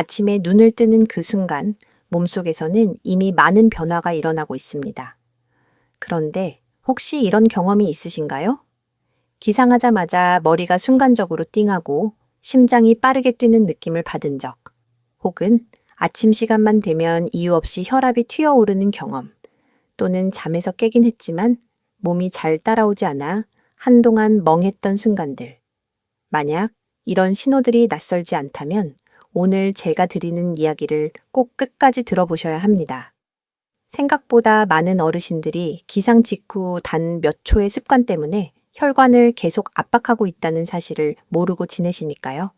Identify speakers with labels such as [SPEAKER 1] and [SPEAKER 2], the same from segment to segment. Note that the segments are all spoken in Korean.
[SPEAKER 1] 아침에 눈을 뜨는 그 순간 몸속에서는 이미 많은 변화가 일어나고 있습니다. 그런데 혹시 이런 경험이 있으신가요? 기상하자마자 머리가 순간적으로 띵하고 심장이 빠르게 뛰는 느낌을 받은 적, 혹은 아침 시간만 되면 이유 없이 혈압이 튀어오르는 경험, 또는 잠에서 깨긴 했지만 몸이 잘 따라오지 않아 한동안 멍했던 순간들. 만약 이런 신호들이 낯설지 않다면 오늘 제가 드리는 이야기를 꼭 끝까지 들어보셔야 합니다. 생각보다 많은 어르신들이 기상 직후 단 몇 초의 습관 때문에 혈관을 계속 압박하고 있다는 사실을 모르고 지내시니까요.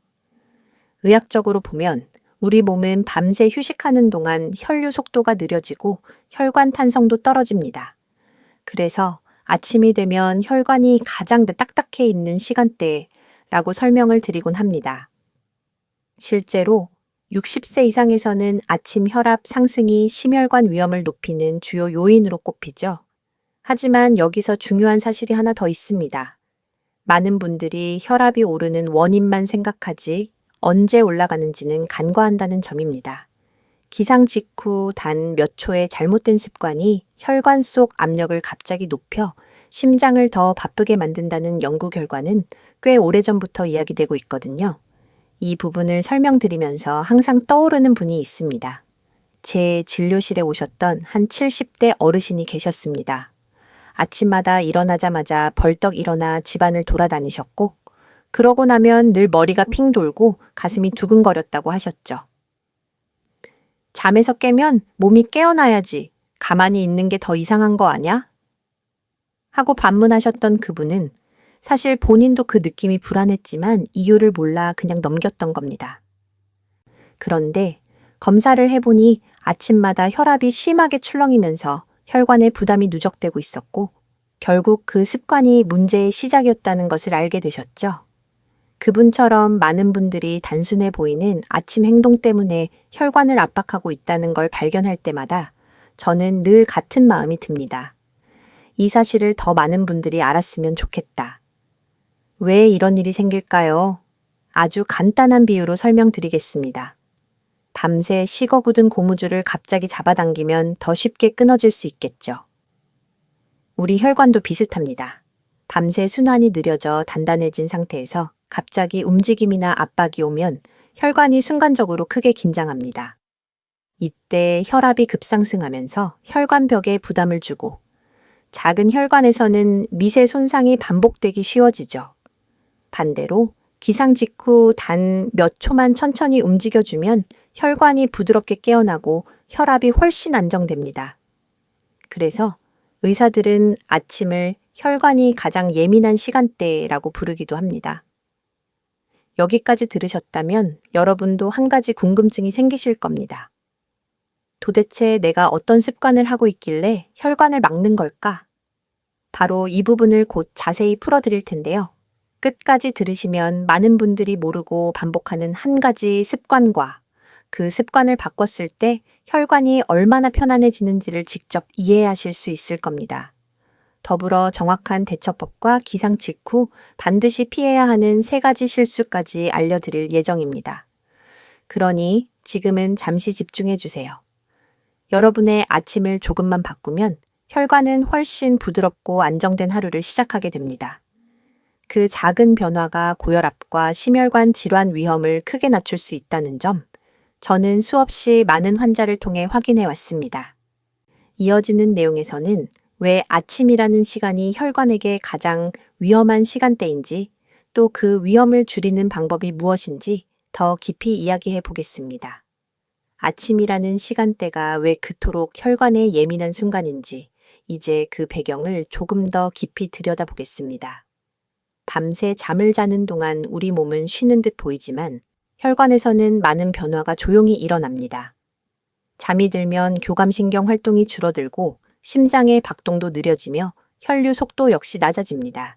[SPEAKER 1] 의학적으로 보면 우리 몸은 밤새 휴식하는 동안 혈류 속도가 느려지고 혈관 탄성도 떨어집니다. 그래서 아침이 되면 혈관이 가장 딱딱해 있는 시간대라고 설명을 드리곤 합니다. 실제로 60세 이상에서는 아침 혈압 상승이 심혈관 위험을 높이는 주요 요인으로 꼽히죠. 하지만 여기서 중요한 사실이 하나 더 있습니다. 많은 분들이 혈압이 오르는 원인만 생각하지 언제 올라가는지는 간과한다는 점입니다. 기상 직후 단 몇 초의 잘못된 습관이 혈관 속 압력을 갑자기 높여 심장을 더 바쁘게 만든다는 연구 결과는 꽤 오래전부터 이야기되고 있거든요. 이 부분을 설명드리면서 항상 떠오르는 분이 있습니다. 제 진료실에 오셨던 한 70대 어르신이 계셨습니다. 아침마다 일어나자마자 벌떡 일어나 집안을 돌아다니셨고, 그러고 나면 늘 머리가 핑 돌고 가슴이 두근거렸다고 하셨죠. 잠에서 깨면 몸이 깨어나야지. 가만히 있는 게 더 이상한 거 아냐? 하고 반문하셨던 그분은 사실 본인도 그 느낌이 불안했지만 이유를 몰라 그냥 넘겼던 겁니다. 그런데 검사를 해보니 아침마다 혈압이 심하게 출렁이면서 혈관에 부담이 누적되고 있었고 결국 그 습관이 문제의 시작이었다는 것을 알게 되셨죠. 그분처럼 많은 분들이 단순해 보이는 아침 행동 때문에 혈관을 압박하고 있다는 걸 발견할 때마다 저는 늘 같은 마음이 듭니다. 이 사실을 더 많은 분들이 알았으면 좋겠다. 왜 이런 일이 생길까요? 아주 간단한 비유로 설명드리겠습니다. 밤새 식어굳은 고무줄을 갑자기 잡아당기면 더 쉽게 끊어질 수 있겠죠. 우리 혈관도 비슷합니다. 밤새 순환이 느려져 단단해진 상태에서 갑자기 움직임이나 압박이 오면 혈관이 순간적으로 크게 긴장합니다. 이때 혈압이 급상승하면서 혈관벽에 부담을 주고 작은 혈관에서는 미세 손상이 반복되기 쉬워지죠. 반대로 기상 직후 단 몇 초만 천천히 움직여주면 혈관이 부드럽게 깨어나고 혈압이 훨씬 안정됩니다. 그래서 의사들은 아침을 혈관이 가장 예민한 시간대라고 부르기도 합니다. 여기까지 들으셨다면 여러분도 한 가지 궁금증이 생기실 겁니다. 도대체 내가 어떤 습관을 하고 있길래 혈관을 막는 걸까? 바로 이 부분을 곧 자세히 풀어드릴 텐데요. 끝까지 들으시면 많은 분들이 모르고 반복하는 한 가지 습관과 그 습관을 바꿨을 때 혈관이 얼마나 편안해지는지를 직접 이해하실 수 있을 겁니다. 더불어 정확한 대처법과 기상 직후 반드시 피해야 하는 3가지 실수까지 알려드릴 예정입니다. 그러니 지금은 잠시 집중해 주세요. 여러분의 아침을 조금만 바꾸면 혈관은 훨씬 부드럽고 안정된 하루를 시작하게 됩니다. 그 작은 변화가 고혈압과 심혈관 질환 위험을 크게 낮출 수 있다는 점, 저는 수없이 많은 환자를 통해 확인해 왔습니다. 이어지는 내용에서는 왜 아침이라는 시간이 혈관에게 가장 위험한 시간대인지, 또 그 위험을 줄이는 방법이 무엇인지 더 깊이 이야기해 보겠습니다. 아침이라는 시간대가 왜 그토록 혈관에 예민한 순간인지, 이제 그 배경을 조금 더 깊이 들여다보겠습니다. 밤새 잠을 자는 동안 우리 몸은 쉬는 듯 보이지만 혈관에서는 많은 변화가 조용히 일어납니다. 잠이 들면 교감신경 활동이 줄어들고 심장의 박동도 느려지며 혈류 속도 역시 낮아집니다.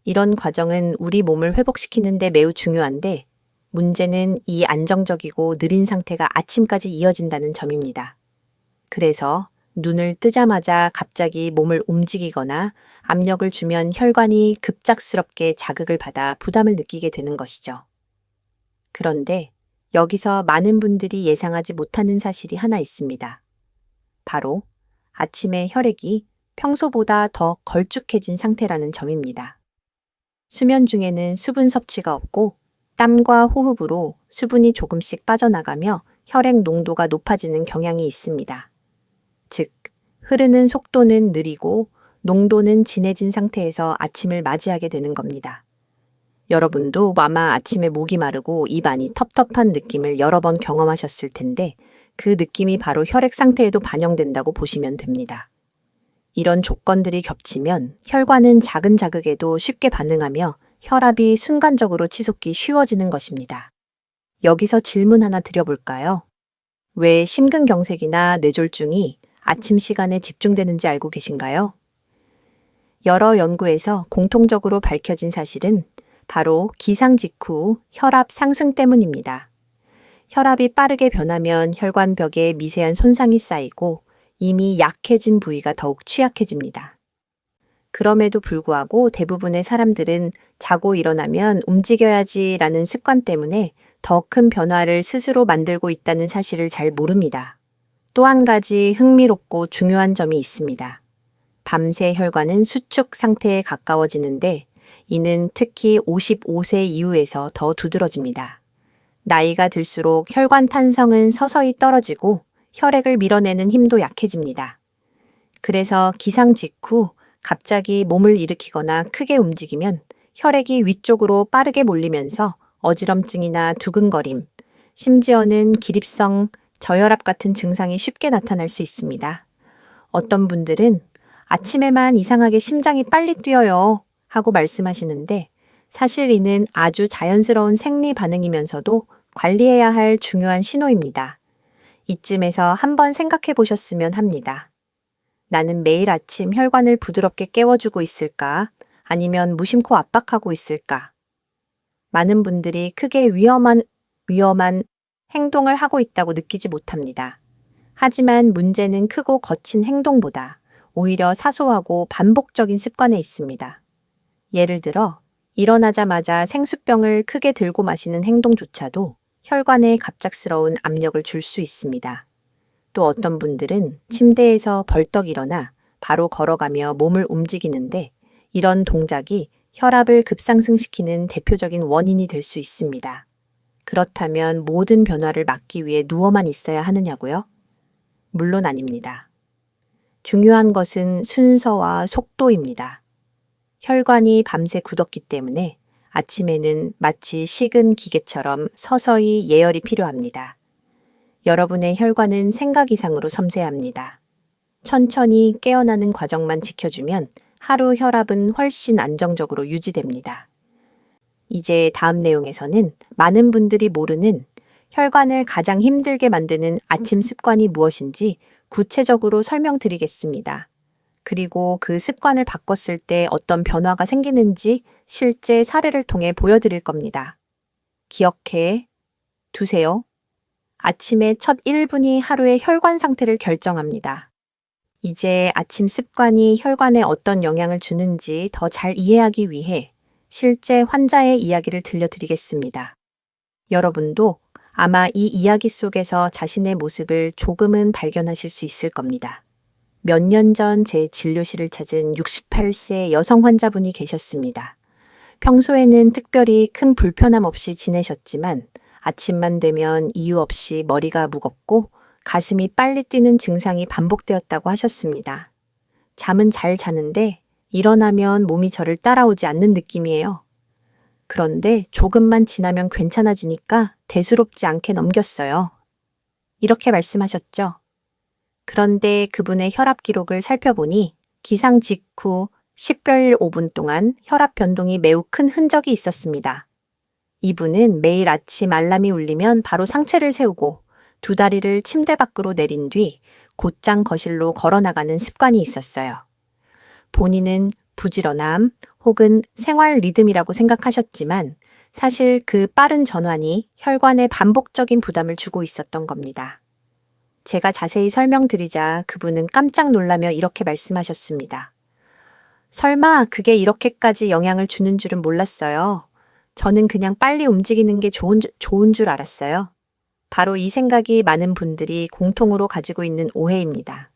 [SPEAKER 1] 이런 과정은 우리 몸을 회복시키는 데 매우 중요한데 문제는 이 안정적이고 느린 상태가 아침까지 이어진다는 점입니다. 그래서 눈을 뜨자마자 갑자기 몸을 움직이거나 압력을 주면 혈관이 급작스럽게 자극을 받아 부담을 느끼게 되는 것이죠. 그런데 여기서 많은 분들이 예상하지 못하는 사실이 하나 있습니다. 바로 아침에 혈액이 평소보다 더 걸쭉해진 상태라는 점입니다. 수면 중에는 수분 섭취가 없고 땀과 호흡으로 수분이 조금씩 빠져나가며 혈액 농도가 높아지는 경향이 있습니다. 즉, 흐르는 속도는 느리고 농도는 진해진 상태에서 아침을 맞이하게 되는 겁니다. 여러분도 아마 아침에 목이 마르고 입안이 텁텁한 느낌을 여러 번 경험하셨을 텐데 그 느낌이 바로 혈액 상태에도 반영된다고 보시면 됩니다. 이런 조건들이 겹치면 혈관은 작은 자극에도 쉽게 반응하며 혈압이 순간적으로 치솟기 쉬워지는 것입니다. 여기서 질문 하나 드려볼까요? 왜 심근경색이나 뇌졸중이 아침 시간에 집중되는지 알고 계신가요? 여러 연구에서 공통적으로 밝혀진 사실은 바로 기상 직후 혈압 상승 때문입니다. 혈압이 빠르게 변하면 혈관벽에 미세한 손상이 쌓이고 이미 약해진 부위가 더욱 취약해집니다. 그럼에도 불구하고 대부분의 사람들은 자고 일어나면 움직여야지라는 습관 때문에 더 큰 변화를 스스로 만들고 있다는 사실을 잘 모릅니다. 또 한 가지 흥미롭고 중요한 점이 있습니다. 밤새 혈관은 수축 상태에 가까워지는데 이는 특히 55세 이후에서 더 두드러집니다. 나이가 들수록 혈관 탄성은 서서히 떨어지고 혈액을 밀어내는 힘도 약해집니다. 그래서 기상 직후 갑자기 몸을 일으키거나 크게 움직이면 혈액이 위쪽으로 빠르게 몰리면서 어지럼증이나 두근거림, 심지어는 기립성 저혈압 같은 증상이 쉽게 나타날 수 있습니다. 어떤 분들은 아침에만 이상하게 심장이 빨리 뛰어요 하고 말씀하시는데 사실 이는 아주 자연스러운 생리 반응이면서도 관리해야 할 중요한 신호입니다. 이쯤에서 한번 생각해 보셨으면 합니다. 나는 매일 아침 혈관을 부드럽게 깨워주고 있을까? 아니면 무심코 압박하고 있을까? 많은 분들이 크게 위험한 행동을 하고 있다고 느끼지 못합니다. 하지만 문제는 크고 거친 행동보다 오히려 사소하고 반복적인 습관에 있습니다. 예를 들어 일어나자마자 생수병을 크게 들고 마시는 행동조차도 혈관에 갑작스러운 압력을 줄 수 있습니다. 또 어떤 분들은 침대에서 벌떡 일어나 바로 걸어가며 몸을 움직이는데 이런 동작이 혈압을 급상승시키는 대표적인 원인이 될 수 있습니다. 그렇다면 모든 변화를 막기 위해 누워만 있어야 하느냐고요? 물론 아닙니다. 중요한 것은 순서와 속도입니다. 혈관이 밤새 굳었기 때문에 아침에는 마치 식은 기계처럼 서서히 예열이 필요합니다. 여러분의 혈관은 생각 이상으로 섬세합니다. 천천히 깨어나는 과정만 지켜주면 하루 혈압은 훨씬 안정적으로 유지됩니다. 이제 다음 내용에서는 많은 분들이 모르는 혈관을 가장 힘들게 만드는 아침 습관이 무엇인지 구체적으로 설명드리겠습니다. 그리고 그 습관을 바꿨을 때 어떤 변화가 생기는지 실제 사례를 통해 보여드릴 겁니다. 기억해 두세요. 아침의 첫 1분이 하루의 혈관 상태를 결정합니다. 이제 아침 습관이 혈관에 어떤 영향을 주는지 더 잘 이해하기 위해 실제 환자의 이야기를 들려드리겠습니다. 여러분도 아마 이 이야기 속에서 자신의 모습을 조금은 발견하실 수 있을 겁니다. 몇 년 전 제 진료실을 찾은 68세 여성 환자분이 계셨습니다. 평소에는 특별히 큰 불편함 없이 지내셨지만 아침만 되면 이유 없이 머리가 무겁고 가슴이 빨리 뛰는 증상이 반복되었다고 하셨습니다. 잠은 잘 자는데 일어나면 몸이 저를 따라오지 않는 느낌이에요. 그런데 조금만 지나면 괜찮아지니까 대수롭지 않게 넘겼어요. 이렇게 말씀하셨죠. 그런데 그분의 혈압 기록을 살펴보니 기상 직후 10별 5분 동안 혈압 변동이 매우 큰 흔적이 있었습니다. 이분은 매일 아침 알람이 울리면 바로 상체를 세우고 두 다리를 침대 밖으로 내린 뒤 곧장 거실로 걸어나가는 습관이 있었어요. 본인은 부지런함 혹은 생활 리듬이라고 생각하셨지만 사실 그 빠른 전환이 혈관에 반복적인 부담을 주고 있었던 겁니다. 제가 자세히 설명드리자 그분은 깜짝 놀라며 이렇게 말씀하셨습니다. 설마 그게 이렇게까지 영향을 주는 줄은 몰랐어요. 저는 그냥 빨리 움직이는 게 좋은 줄 알았어요. 바로 이 생각이 많은 분들이 공통으로 가지고 있는 오해입니다.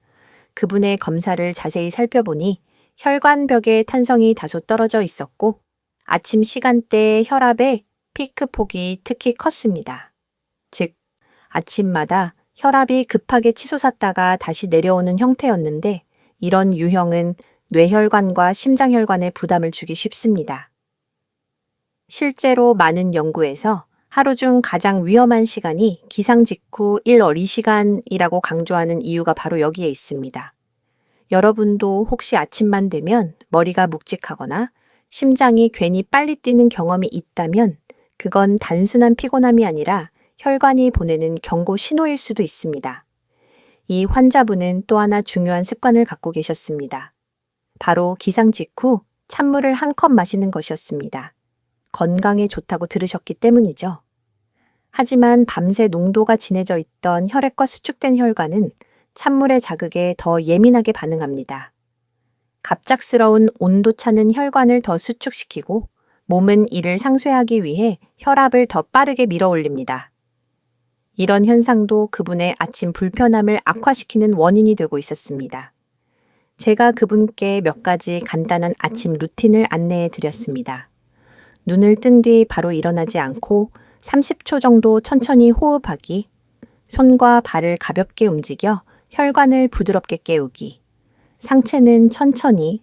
[SPEAKER 1] 그분의 검사를 자세히 살펴보니 혈관벽에 탄성이 다소 떨어져 있었고 아침 시간대에 혈압의 피크폭이 특히 컸습니다. 즉, 아침마다 혈압이 급하게 치솟았다가 다시 내려오는 형태였는데 이런 유형은 뇌혈관과 심장혈관에 부담을 주기 쉽습니다. 실제로 많은 연구에서 하루 중 가장 위험한 시간이 기상 직후 1-2시간이라고 강조하는 이유가 바로 여기에 있습니다. 여러분도 혹시 아침만 되면 머리가 묵직하거나 심장이 괜히 빨리 뛰는 경험이 있다면 그건 단순한 피곤함이 아니라 혈관이 보내는 경고 신호일 수도 있습니다. 이 환자분은 또 하나 중요한 습관을 갖고 계셨습니다. 바로 기상 직후 찬물을 한 컵 마시는 것이었습니다. 건강에 좋다고 들으셨기 때문이죠. 하지만 밤새 농도가 진해져 있던 혈액과 수축된 혈관은 찬물의 자극에 더 예민하게 반응합니다. 갑작스러운 온도차는 혈관을 더 수축시키고 몸은 이를 상쇄하기 위해 혈압을 더 빠르게 밀어 올립니다. 이런 현상도 그분의 아침 불편함을 악화시키는 원인이 되고 있었습니다. 제가 그분께 몇 가지 간단한 아침 루틴을 안내해 드렸습니다. 눈을 뜬 뒤 바로 일어나지 않고 30초 정도 천천히 호흡하기, 손과 발을 가볍게 움직여 혈관을 부드럽게 깨우기, 상체는 천천히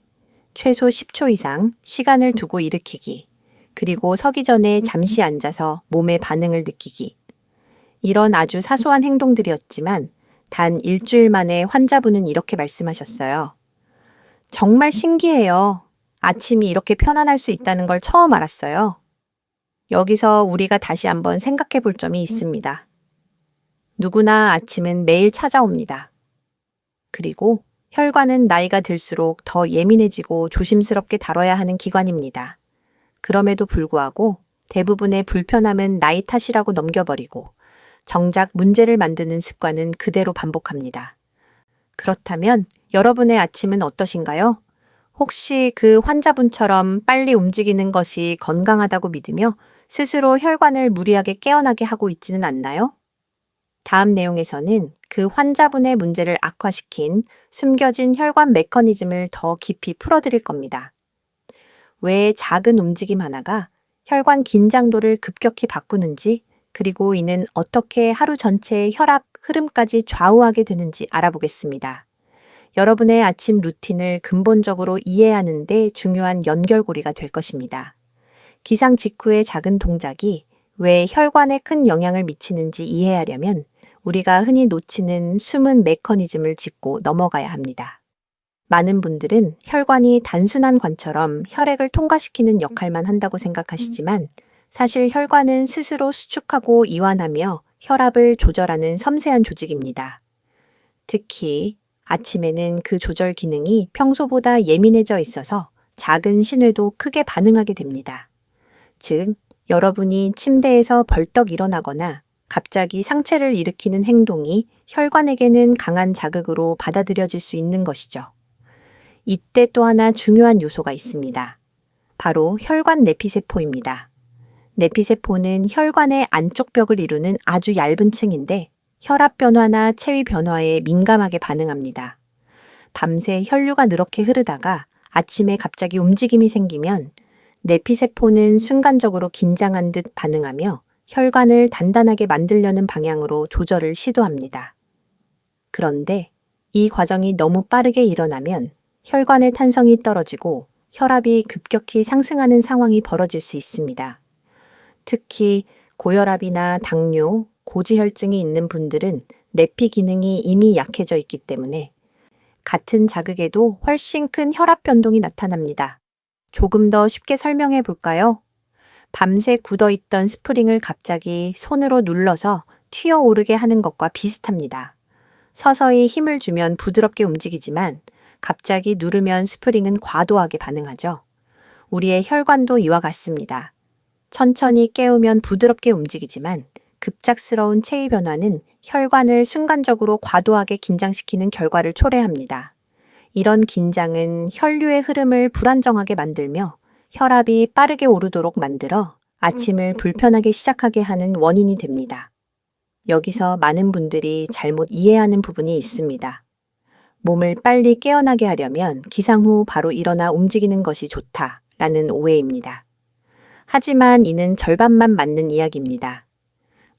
[SPEAKER 1] 최소 10초 이상 시간을 두고 일으키기, 그리고 서기 전에 잠시 앉아서 몸의 반응을 느끼기. 이런 아주 사소한 행동들이었지만 단 일주일 만에 환자분은 이렇게 말씀하셨어요. 정말 신기해요. 아침이 이렇게 편안할 수 있다는 걸 처음 알았어요. 여기서 우리가 다시 한번 생각해 볼 점이 있습니다. 누구나 아침은 매일 찾아옵니다. 그리고 혈관은 나이가 들수록 더 예민해지고 조심스럽게 다뤄야 하는 기관입니다. 그럼에도 불구하고 대부분의 불편함은 나이 탓이라고 넘겨버리고 정작 문제를 만드는 습관은 그대로 반복합니다. 그렇다면 여러분의 아침은 어떠신가요? 혹시 그 환자분처럼 빨리 움직이는 것이 건강하다고 믿으며 스스로 혈관을 무리하게 깨어나게 하고 있지는 않나요? 다음 내용에서는 그 환자분의 문제를 악화시킨 숨겨진 혈관 메커니즘을 더 깊이 풀어드릴 겁니다. 왜 작은 움직임 하나가 혈관 긴장도를 급격히 바꾸는지, 그리고 이는 어떻게 하루 전체의 혈압 흐름까지 좌우하게 되는지 알아보겠습니다. 여러분의 아침 루틴을 근본적으로 이해하는 데 중요한 연결고리가 될 것입니다. 기상 직후의 작은 동작이 왜 혈관에 큰 영향을 미치는지 이해하려면 우리가 흔히 놓치는 숨은 메커니즘을 짚고 넘어가야 합니다. 많은 분들은 혈관이 단순한 관처럼 혈액을 통과시키는 역할만 한다고 생각하시지만 사실 혈관은 스스로 수축하고 이완하며 혈압을 조절하는 섬세한 조직입니다. 특히 아침에는 그 조절 기능이 평소보다 예민해져 있어서 작은 신호에도 크게 반응하게 됩니다. 즉, 여러분이 침대에서 벌떡 일어나거나 갑자기 상체를 일으키는 행동이 혈관에게는 강한 자극으로 받아들여질 수 있는 것이죠. 이때 또 하나 중요한 요소가 있습니다. 바로 혈관 내피세포입니다. 내피세포는 혈관의 안쪽 벽을 이루는 아주 얇은 층인데 혈압 변화나 체위 변화에 민감하게 반응합니다. 밤새 혈류가 누렇게 흐르다가 아침에 갑자기 움직임이 생기면 내피세포는 순간적으로 긴장한 듯 반응하며 혈관을 단단하게 만들려는 방향으로 조절을 시도합니다. 그런데 이 과정이 너무 빠르게 일어나면 혈관의 탄성이 떨어지고 혈압이 급격히 상승하는 상황이 벌어질 수 있습니다. 특히 고혈압이나 당뇨, 고지혈증이 있는 분들은 내피 기능이 이미 약해져 있기 때문에 같은 자극에도 훨씬 큰 혈압 변동이 나타납니다. 조금 더 쉽게 설명해 볼까요? 밤새 굳어있던 스프링을 갑자기 손으로 눌러서 튀어오르게 하는 것과 비슷합니다. 서서히 힘을 주면 부드럽게 움직이지만 갑자기 누르면 스프링은 과도하게 반응하죠. 우리의 혈관도 이와 같습니다. 천천히 깨우면 부드럽게 움직이지만 급작스러운 체위 변화는 혈관을 순간적으로 과도하게 긴장시키는 결과를 초래합니다. 이런 긴장은 혈류의 흐름을 불안정하게 만들며 혈압이 빠르게 오르도록 만들어 아침을 불편하게 시작하게 하는 원인이 됩니다. 여기서 많은 분들이 잘못 이해하는 부분이 있습니다. 몸을 빨리 깨어나게 하려면 기상 후 바로 일어나 움직이는 것이 좋다라는 오해입니다. 하지만 이는 절반만 맞는 이야기입니다.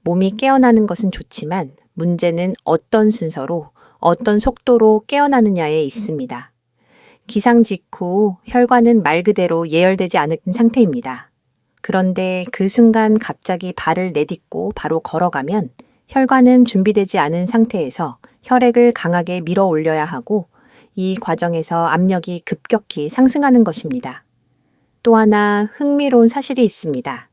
[SPEAKER 1] 몸이 깨어나는 것은 좋지만 문제는 어떤 순서로, 어떤 속도로 깨어나느냐에 있습니다. 기상 직후 혈관은 말 그대로 예열되지 않은 상태입니다. 그런데 그 순간 갑자기 발을 내딛고 바로 걸어가면 혈관은 준비되지 않은 상태에서 혈액을 강하게 밀어 올려야 하고 이 과정에서 압력이 급격히 상승하는 것입니다. 또 하나 흥미로운 사실이 있습니다.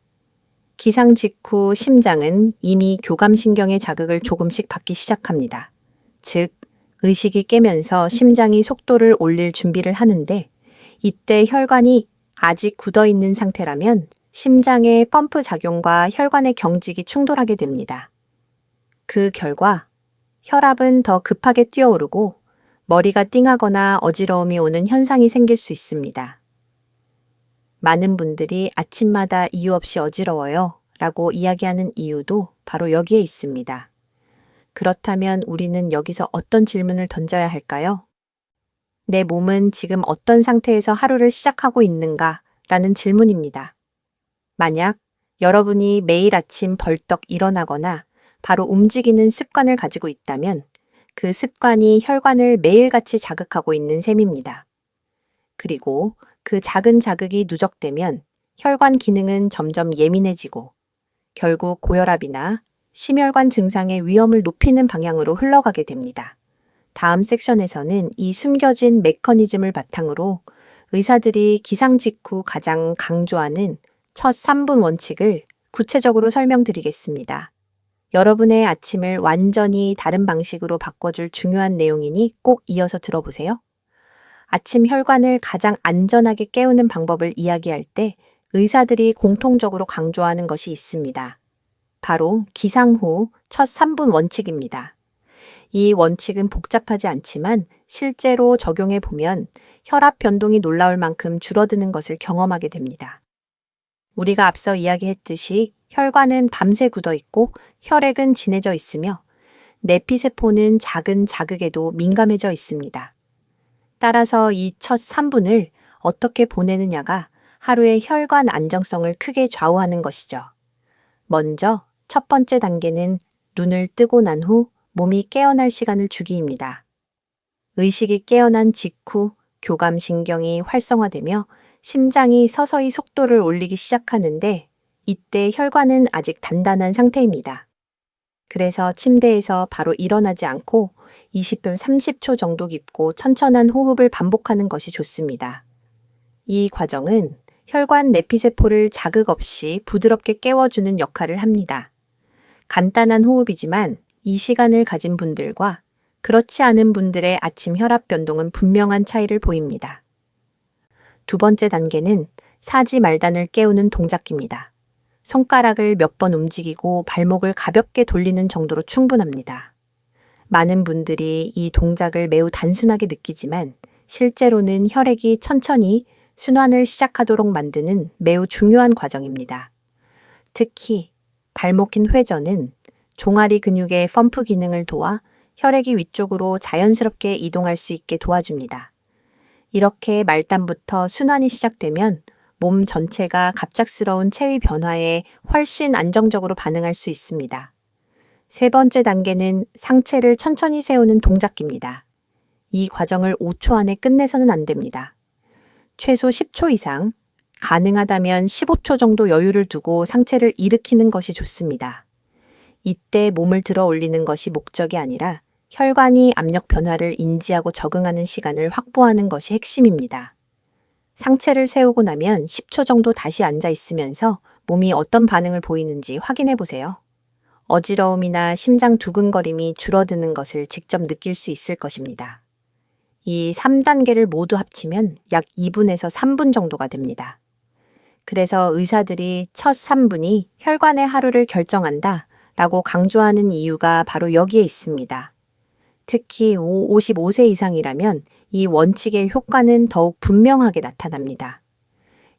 [SPEAKER 1] 기상 직후 심장은 이미 교감신경의 자극을 조금씩 받기 시작합니다. 즉, 의식이 깨면서 심장이 속도를 올릴 준비를 하는데 이때 혈관이 아직 굳어 있는 상태라면 심장의 펌프 작용과 혈관의 경직이 충돌하게 됩니다. 그 결과 혈압은 더 급하게 뛰어오르고 머리가 띵하거나 어지러움이 오는 현상이 생길 수 있습니다. 많은 분들이 아침마다 이유 없이 어지러워요 라고 이야기하는 이유도 바로 여기에 있습니다. 그렇다면 우리는 여기서 어떤 질문을 던져야 할까요? 내 몸은 지금 어떤 상태에서 하루를 시작하고 있는가? 라는 질문입니다. 만약 여러분이 매일 아침 벌떡 일어나거나 바로 움직이는 습관을 가지고 있다면 그 습관이 혈관을 매일같이 자극하고 있는 셈입니다. 그리고 그 작은 자극이 누적되면 혈관 기능은 점점 예민해지고 결국 고혈압이나 심혈관 증상의 위험을 높이는 방향으로 흘러가게 됩니다. 다음 섹션에서는 이 숨겨진 메커니즘을 바탕으로 의사들이 기상 직후 가장 강조하는 첫 3분 원칙을 구체적으로 설명드리겠습니다. 여러분의 아침을 완전히 다른 방식으로 바꿔줄 중요한 내용이니 꼭 이어서 들어보세요. 아침 혈관을 가장 안전하게 깨우는 방법을 이야기할 때 의사들이 공통적으로 강조하는 것이 있습니다. 바로 기상 후 첫 3분 원칙입니다. 이 원칙은 복잡하지 않지만 실제로 적용해 보면 혈압 변동이 놀라울 만큼 줄어드는 것을 경험하게 됩니다. 우리가 앞서 이야기했듯이 혈관은 밤새 굳어 있고 혈액은 진해져 있으며 내피세포는 작은 자극에도 민감해져 있습니다. 따라서 이 첫 3분을 어떻게 보내느냐가 하루의 혈관 안정성을 크게 좌우하는 것이죠. 먼저 첫 번째 단계는 눈을 뜨고 난 후 몸이 깨어날 시간을 주기입니다. 의식이 깨어난 직후 교감신경이 활성화되며 심장이 서서히 속도를 올리기 시작하는데 이때 혈관은 아직 단단한 상태입니다. 그래서 침대에서 바로 일어나지 않고 20분 30초 정도 깊고 천천한 호흡을 반복하는 것이 좋습니다. 이 과정은 혈관 내피세포를 자극 없이 부드럽게 깨워주는 역할을 합니다. 간단한 호흡이지만 이 시간을 가진 분들과 그렇지 않은 분들의 아침 혈압 변동은 분명한 차이를 보입니다. 두 번째 단계는 사지 말단을 깨우는 동작입니다. 손가락을 몇 번 움직이고 발목을 가볍게 돌리는 정도로 충분합니다. 많은 분들이 이 동작을 매우 단순하게 느끼지만 실제로는 혈액이 천천히 순환을 시작하도록 만드는 매우 중요한 과정입니다. 특히 발목 긴 회전은 종아리 근육의 펌프 기능을 도와 혈액이 위쪽으로 자연스럽게 이동할 수 있게 도와줍니다. 이렇게 말단부터 순환이 시작되면 몸 전체가 갑작스러운 체위 변화에 훨씬 안정적으로 반응할 수 있습니다. 세 번째 단계는 상체를 천천히 세우는 동작입니다. 이 과정을 5초 안에 끝내서는 안 됩니다. 최소 10초 이상, 가능하다면 15초 정도 여유를 두고 상체를 일으키는 것이 좋습니다. 이때 몸을 들어 올리는 것이 목적이 아니라 혈관이 압력 변화를 인지하고 적응하는 시간을 확보하는 것이 핵심입니다. 상체를 세우고 나면 10초 정도 다시 앉아 있으면서 몸이 어떤 반응을 보이는지 확인해 보세요. 어지러움이나 심장 두근거림이 줄어드는 것을 직접 느낄 수 있을 것입니다. 이 3단계를 모두 합치면 약 2분에서 3분 정도가 됩니다. 그래서 의사들이 첫 3분이 혈관의 하루를 결정한다 라고 강조하는 이유가 바로 여기에 있습니다. 특히 55세 이상이라면 이 원칙의 효과는 더욱 분명하게 나타납니다.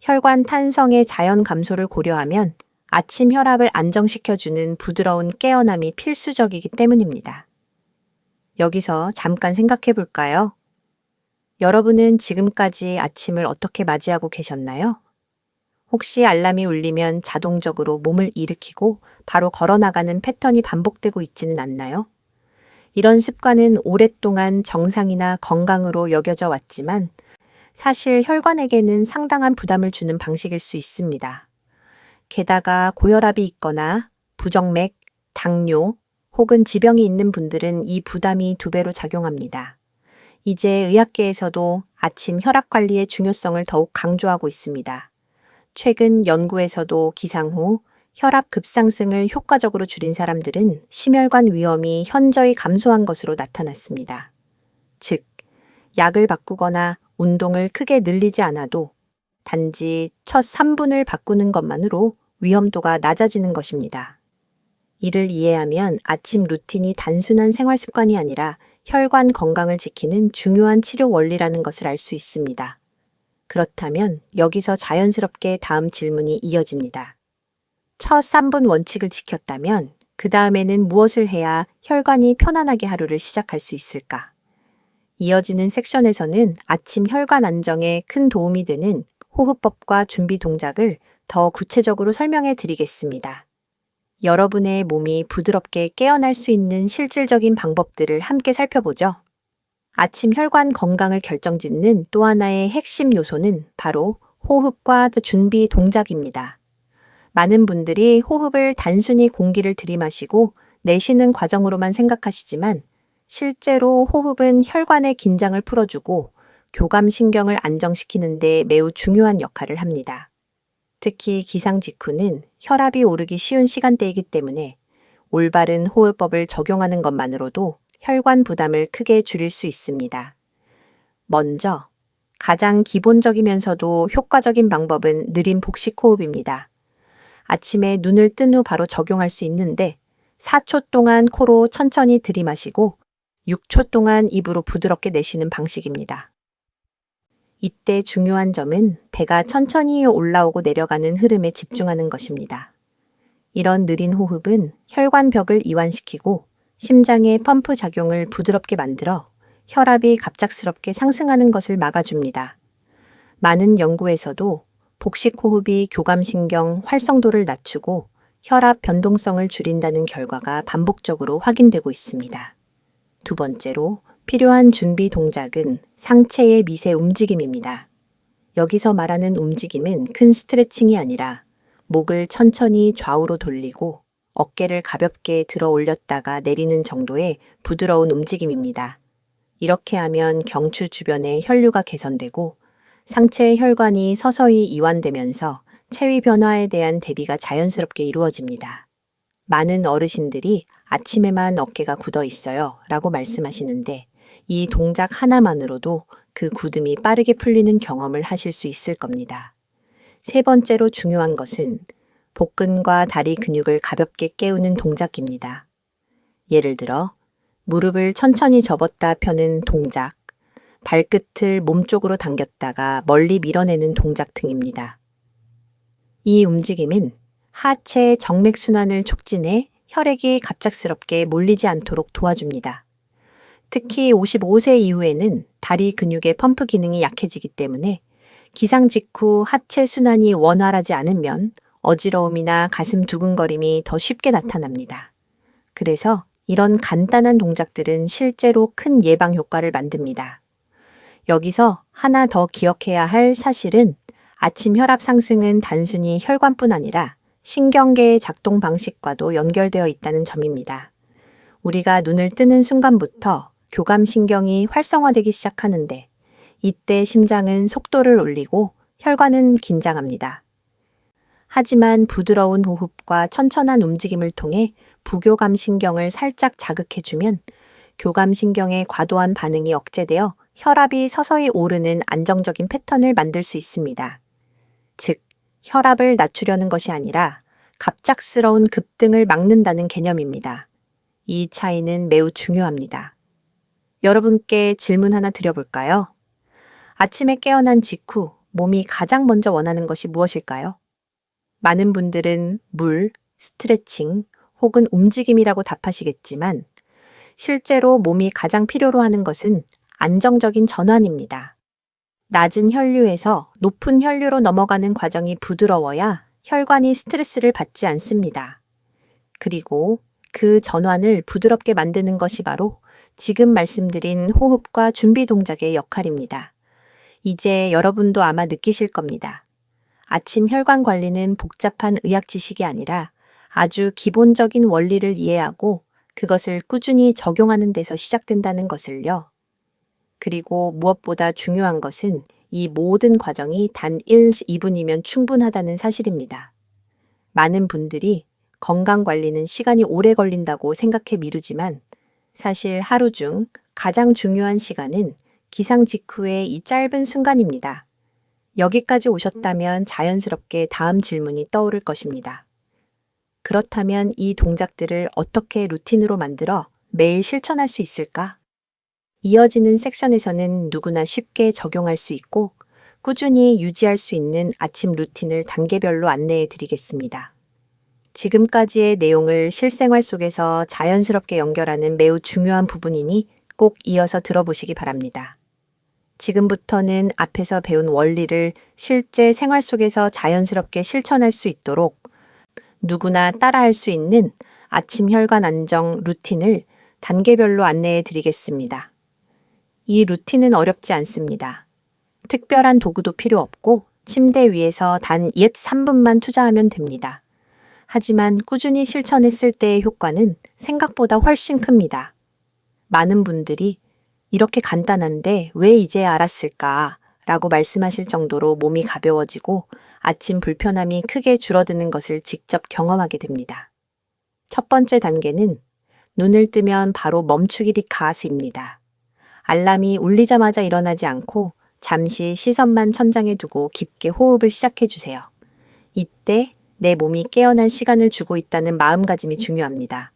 [SPEAKER 1] 혈관 탄성의 자연 감소를 고려하면 아침 혈압을 안정시켜주는 부드러운 깨어남이 필수적이기 때문입니다. 여기서 잠깐 생각해 볼까요? 여러분은 지금까지 아침을 어떻게 맞이하고 계셨나요? 혹시 알람이 울리면 자동적으로 몸을 일으키고 바로 걸어 나가는 패턴이 반복되고 있지는 않나요? 이런 습관은 오랫동안 정상이나 건강으로 여겨져 왔지만 사실 혈관에게는 상당한 부담을 주는 방식일 수 있습니다. 게다가 고혈압이 있거나 부정맥, 당뇨 혹은 지병이 있는 분들은 이 부담이 2배로 작용합니다. 이제 의학계에서도 아침 혈압 관리의 중요성을 더욱 강조하고 있습니다. 최근 연구에서도 기상 후 혈압 급상승을 효과적으로 줄인 사람들은 심혈관 위험이 현저히 감소한 것으로 나타났습니다. 즉, 약을 바꾸거나 운동을 크게 늘리지 않아도 단지 첫 3분을 바꾸는 것만으로 위험도가 낮아지는 것입니다. 이를 이해하면 아침 루틴이 단순한 생활 습관이 아니라 혈관 건강을 지키는 중요한 치료 원리라는 것을 알 수 있습니다. 그렇다면 여기서 자연스럽게 다음 질문이 이어집니다. 첫 3분 원칙을 지켰다면 그 다음에는 무엇을 해야 혈관이 편안하게 하루를 시작할 수 있을까? 이어지는 섹션에서는 아침 혈관 안정에 큰 도움이 되는 호흡법과 준비 동작을 더 구체적으로 설명해 드리겠습니다. 여러분의 몸이 부드럽게 깨어날 수 있는 실질적인 방법들을 함께 살펴보죠. 아침 혈관 건강을 결정짓는 또 하나의 핵심 요소는 바로 호흡과 준비 동작입니다. 많은 분들이 호흡을 단순히 공기를 들이마시고 내쉬는 과정으로만 생각하시지만 실제로 호흡은 혈관의 긴장을 풀어주고 교감신경을 안정시키는 데 매우 중요한 역할을 합니다. 특히 기상 직후는 혈압이 오르기 쉬운 시간대이기 때문에 올바른 호흡법을 적용하는 것만으로도 혈관 부담을 크게 줄일 수 있습니다. 먼저 가장 기본적이면서도 효과적인 방법은 느린 복식 호흡입니다. 아침에 눈을 뜬 후 바로 적용할 수 있는데 4초 동안 코로 천천히 들이마시고 6초 동안 입으로 부드럽게 내쉬는 방식입니다. 이때 중요한 점은 배가 천천히 올라오고 내려가는 흐름에 집중하는 것입니다. 이런 느린 호흡은 혈관벽을 이완시키고 심장의 펌프 작용을 부드럽게 만들어 혈압이 갑작스럽게 상승하는 것을 막아줍니다. 많은 연구에서도 복식 호흡이 교감신경 활성도를 낮추고 혈압 변동성을 줄인다는 결과가 반복적으로 확인되고 있습니다. 두 번째로 필요한 준비 동작은 상체의 미세 움직임입니다. 여기서 말하는 움직임은 큰 스트레칭이 아니라 목을 천천히 좌우로 돌리고 어깨를 가볍게 들어 올렸다가 내리는 정도의 부드러운 움직임입니다. 이렇게 하면 경추 주변의 혈류가 개선되고 상체의 혈관이 서서히 이완되면서 체위 변화에 대한 대비가 자연스럽게 이루어집니다. 많은 어르신들이 아침에만 어깨가 굳어 있어요 라고 말씀하시는데 이 동작 하나만으로도 그 굳음이 빠르게 풀리는 경험을 하실 수 있을 겁니다. 세 번째로 중요한 것은 복근과 다리 근육을 가볍게 깨우는 동작입니다. 예를 들어 무릎을 천천히 접었다 펴는 동작, 발끝을 몸쪽으로 당겼다가 멀리 밀어내는 동작 등입니다. 이 움직임은 하체 정맥순환을 촉진해 혈액이 갑작스럽게 몰리지 않도록 도와줍니다. 특히 55세 이후에는 다리 근육의 펌프 기능이 약해지기 때문에 기상 직후 하체 순환이 원활하지 않으면 어지러움이나 가슴 두근거림이 더 쉽게 나타납니다. 그래서 이런 간단한 동작들은 실제로 큰 예방 효과를 만듭니다. 여기서 하나 더 기억해야 할 사실은 아침 혈압 상승은 단순히 혈관뿐 아니라 신경계의 작동 방식과도 연결되어 있다는 점입니다. 우리가 눈을 뜨는 순간부터 교감신경이 활성화되기 시작하는데 이때 심장은 속도를 올리고 혈관은 긴장합니다. 하지만 부드러운 호흡과 천천한 움직임을 통해 부교감신경을 살짝 자극해주면 교감신경의 과도한 반응이 억제되어 혈압이 서서히 오르는 안정적인 패턴을 만들 수 있습니다. 즉, 혈압을 낮추려는 것이 아니라 갑작스러운 급등을 막는다는 개념입니다. 이 차이는 매우 중요합니다. 여러분께 질문 하나 드려볼까요? 아침에 깨어난 직후 몸이 가장 먼저 원하는 것이 무엇일까요? 많은 분들은 물, 스트레칭 혹은 움직임이라고 답하시겠지만 실제로 몸이 가장 필요로 하는 것은 안정적인 전환입니다. 낮은 혈류에서 높은 혈류로 넘어가는 과정이 부드러워야 혈관이 스트레스를 받지 않습니다. 그리고 그 전환을 부드럽게 만드는 것이 바로 지금 말씀드린 호흡과 준비 동작의 역할입니다. 이제 여러분도 아마 느끼실 겁니다. 아침 혈관 관리는 복잡한 의학 지식이 아니라 아주 기본적인 원리를 이해하고 그것을 꾸준히 적용하는 데서 시작된다는 것을요. 그리고 무엇보다 중요한 것은 이 모든 과정이 단 1, 2분이면 충분하다는 사실입니다. 많은 분들이 건강관리는 시간이 오래 걸린다고 생각해 미루지만 사실 하루 중 가장 중요한 시간은 기상 직후의 이 짧은 순간입니다. 여기까지 오셨다면 자연스럽게 다음 질문이 떠오를 것입니다. 그렇다면 이 동작들을 어떻게 루틴으로 만들어 매일 실천할 수 있을까? 이어지는 섹션에서는 누구나 쉽게 적용할 수 있고 꾸준히 유지할 수 있는 아침 루틴을 단계별로 안내해 드리겠습니다. 지금까지의 내용을 실생활 속에서 자연스럽게 연결하는 매우 중요한 부분이니 꼭 이어서 들어보시기 바랍니다. 지금부터는 앞에서 배운 원리를 실제 생활 속에서 자연스럽게 실천할 수 있도록 누구나 따라할 수 있는 아침 혈관 안정 루틴을 단계별로 안내해 드리겠습니다. 이 루틴은 어렵지 않습니다. 특별한 도구도 필요 없고 침대 위에서 단 옛 3분만 투자하면 됩니다. 하지만 꾸준히 실천했을 때의 효과는 생각보다 훨씬 큽니다. 많은 분들이 이렇게 간단한데 왜 이제 알았을까? 라고 말씀하실 정도로 몸이 가벼워지고 아침 불편함이 크게 줄어드는 것을 직접 경험하게 됩니다. 첫 번째 단계는 눈을 뜨면 바로 멈추기 가스입니다. 알람이 울리자마자 일어나지 않고 잠시 시선만 천장에 두고 깊게 호흡을 시작해 주세요. 이때 내 몸이 깨어날 시간을 주고 있다는 마음가짐이 중요합니다.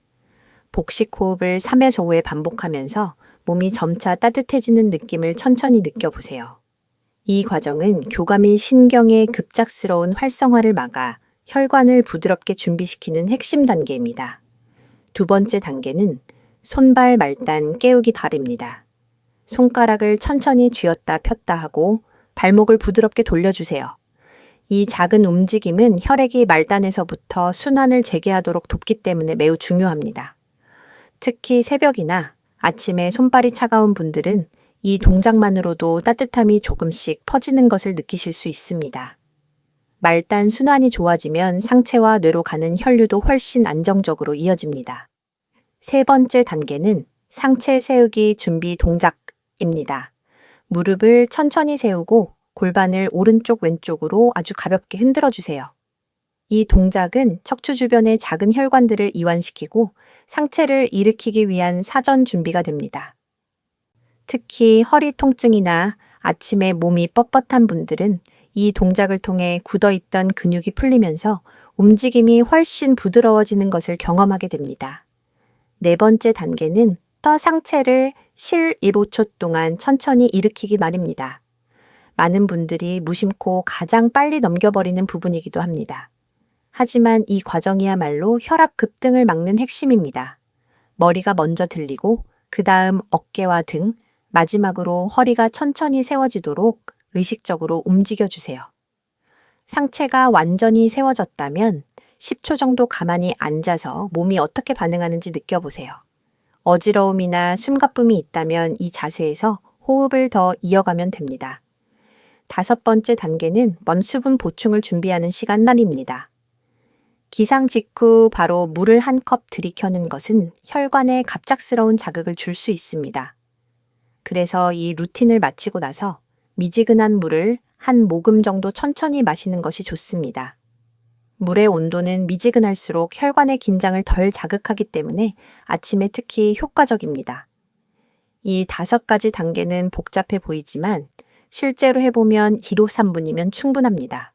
[SPEAKER 1] 복식 호흡을 3에서 5회 반복하면서 몸이 점차 따뜻해지는 느낌을 천천히 느껴보세요. 이 과정은 교감이 신경의 급작스러운 활성화를 막아 혈관을 부드럽게 준비시키는 핵심 단계입니다. 두 번째 단계는 손발 말단 깨우기 달입니다. 손가락을 천천히 쥐었다 폈다 하고 발목을 부드럽게 돌려주세요. 이 작은 움직임은 혈액이 말단에서부터 순환을 재개하도록 돕기 때문에 매우 중요합니다. 특히 새벽이나 아침에 손발이 차가운 분들은 이 동작만으로도 따뜻함이 조금씩 퍼지는 것을 느끼실 수 있습니다. 말단 순환이 좋아지면 상체와 뇌로 가는 혈류도 훨씬 안정적으로 이어집니다. 세 번째 단계는 상체 세우기 준비 동작입니다. 무릎을 천천히 세우고 골반을 오른쪽 왼쪽으로 아주 가볍게 흔들어 주세요. 이 동작은 척추 주변의 작은 혈관들을 이완시키고 상체를 일으키기 위한 사전 준비가 됩니다. 특히 허리 통증이나 아침에 몸이 뻣뻣한 분들은 이 동작을 통해 굳어있던 근육이 풀리면서 움직임이 훨씬 부드러워지는 것을 경험하게 됩니다. 네 번째 단계는 떠 상체를 실 1~5초 동안 천천히 일으키기 말입니다. 많은 분들이 무심코 가장 빨리 넘겨버리는 부분이기도 합니다. 하지만 이 과정이야말로 혈압 급등을 막는 핵심입니다. 머리가 먼저 들리고 그 다음 어깨와 등, 마지막으로 허리가 천천히 세워지도록 의식적으로 움직여주세요. 상체가 완전히 세워졌다면 10초 정도 가만히 앉아서 몸이 어떻게 반응하는지 느껴보세요. 어지러움이나 숨가쁨이 있다면 이 자세에서 호흡을 더 이어가면 됩니다. 다섯 번째 단계는 수분 보충을 준비하는 시간날입니다. 기상 직후 바로 물을 한 컵 들이켜는 것은 혈관에 갑작스러운 자극을 줄 수 있습니다. 그래서 이 루틴을 마치고 나서 미지근한 물을 한 모금 정도 천천히 마시는 것이 좋습니다. 물의 온도는 미지근할수록 혈관의 긴장을 덜 자극하기 때문에 아침에 특히 효과적입니다. 이 5가지 단계는 복잡해 보이지만 실제로 해보면 2로 3분이면 충분합니다.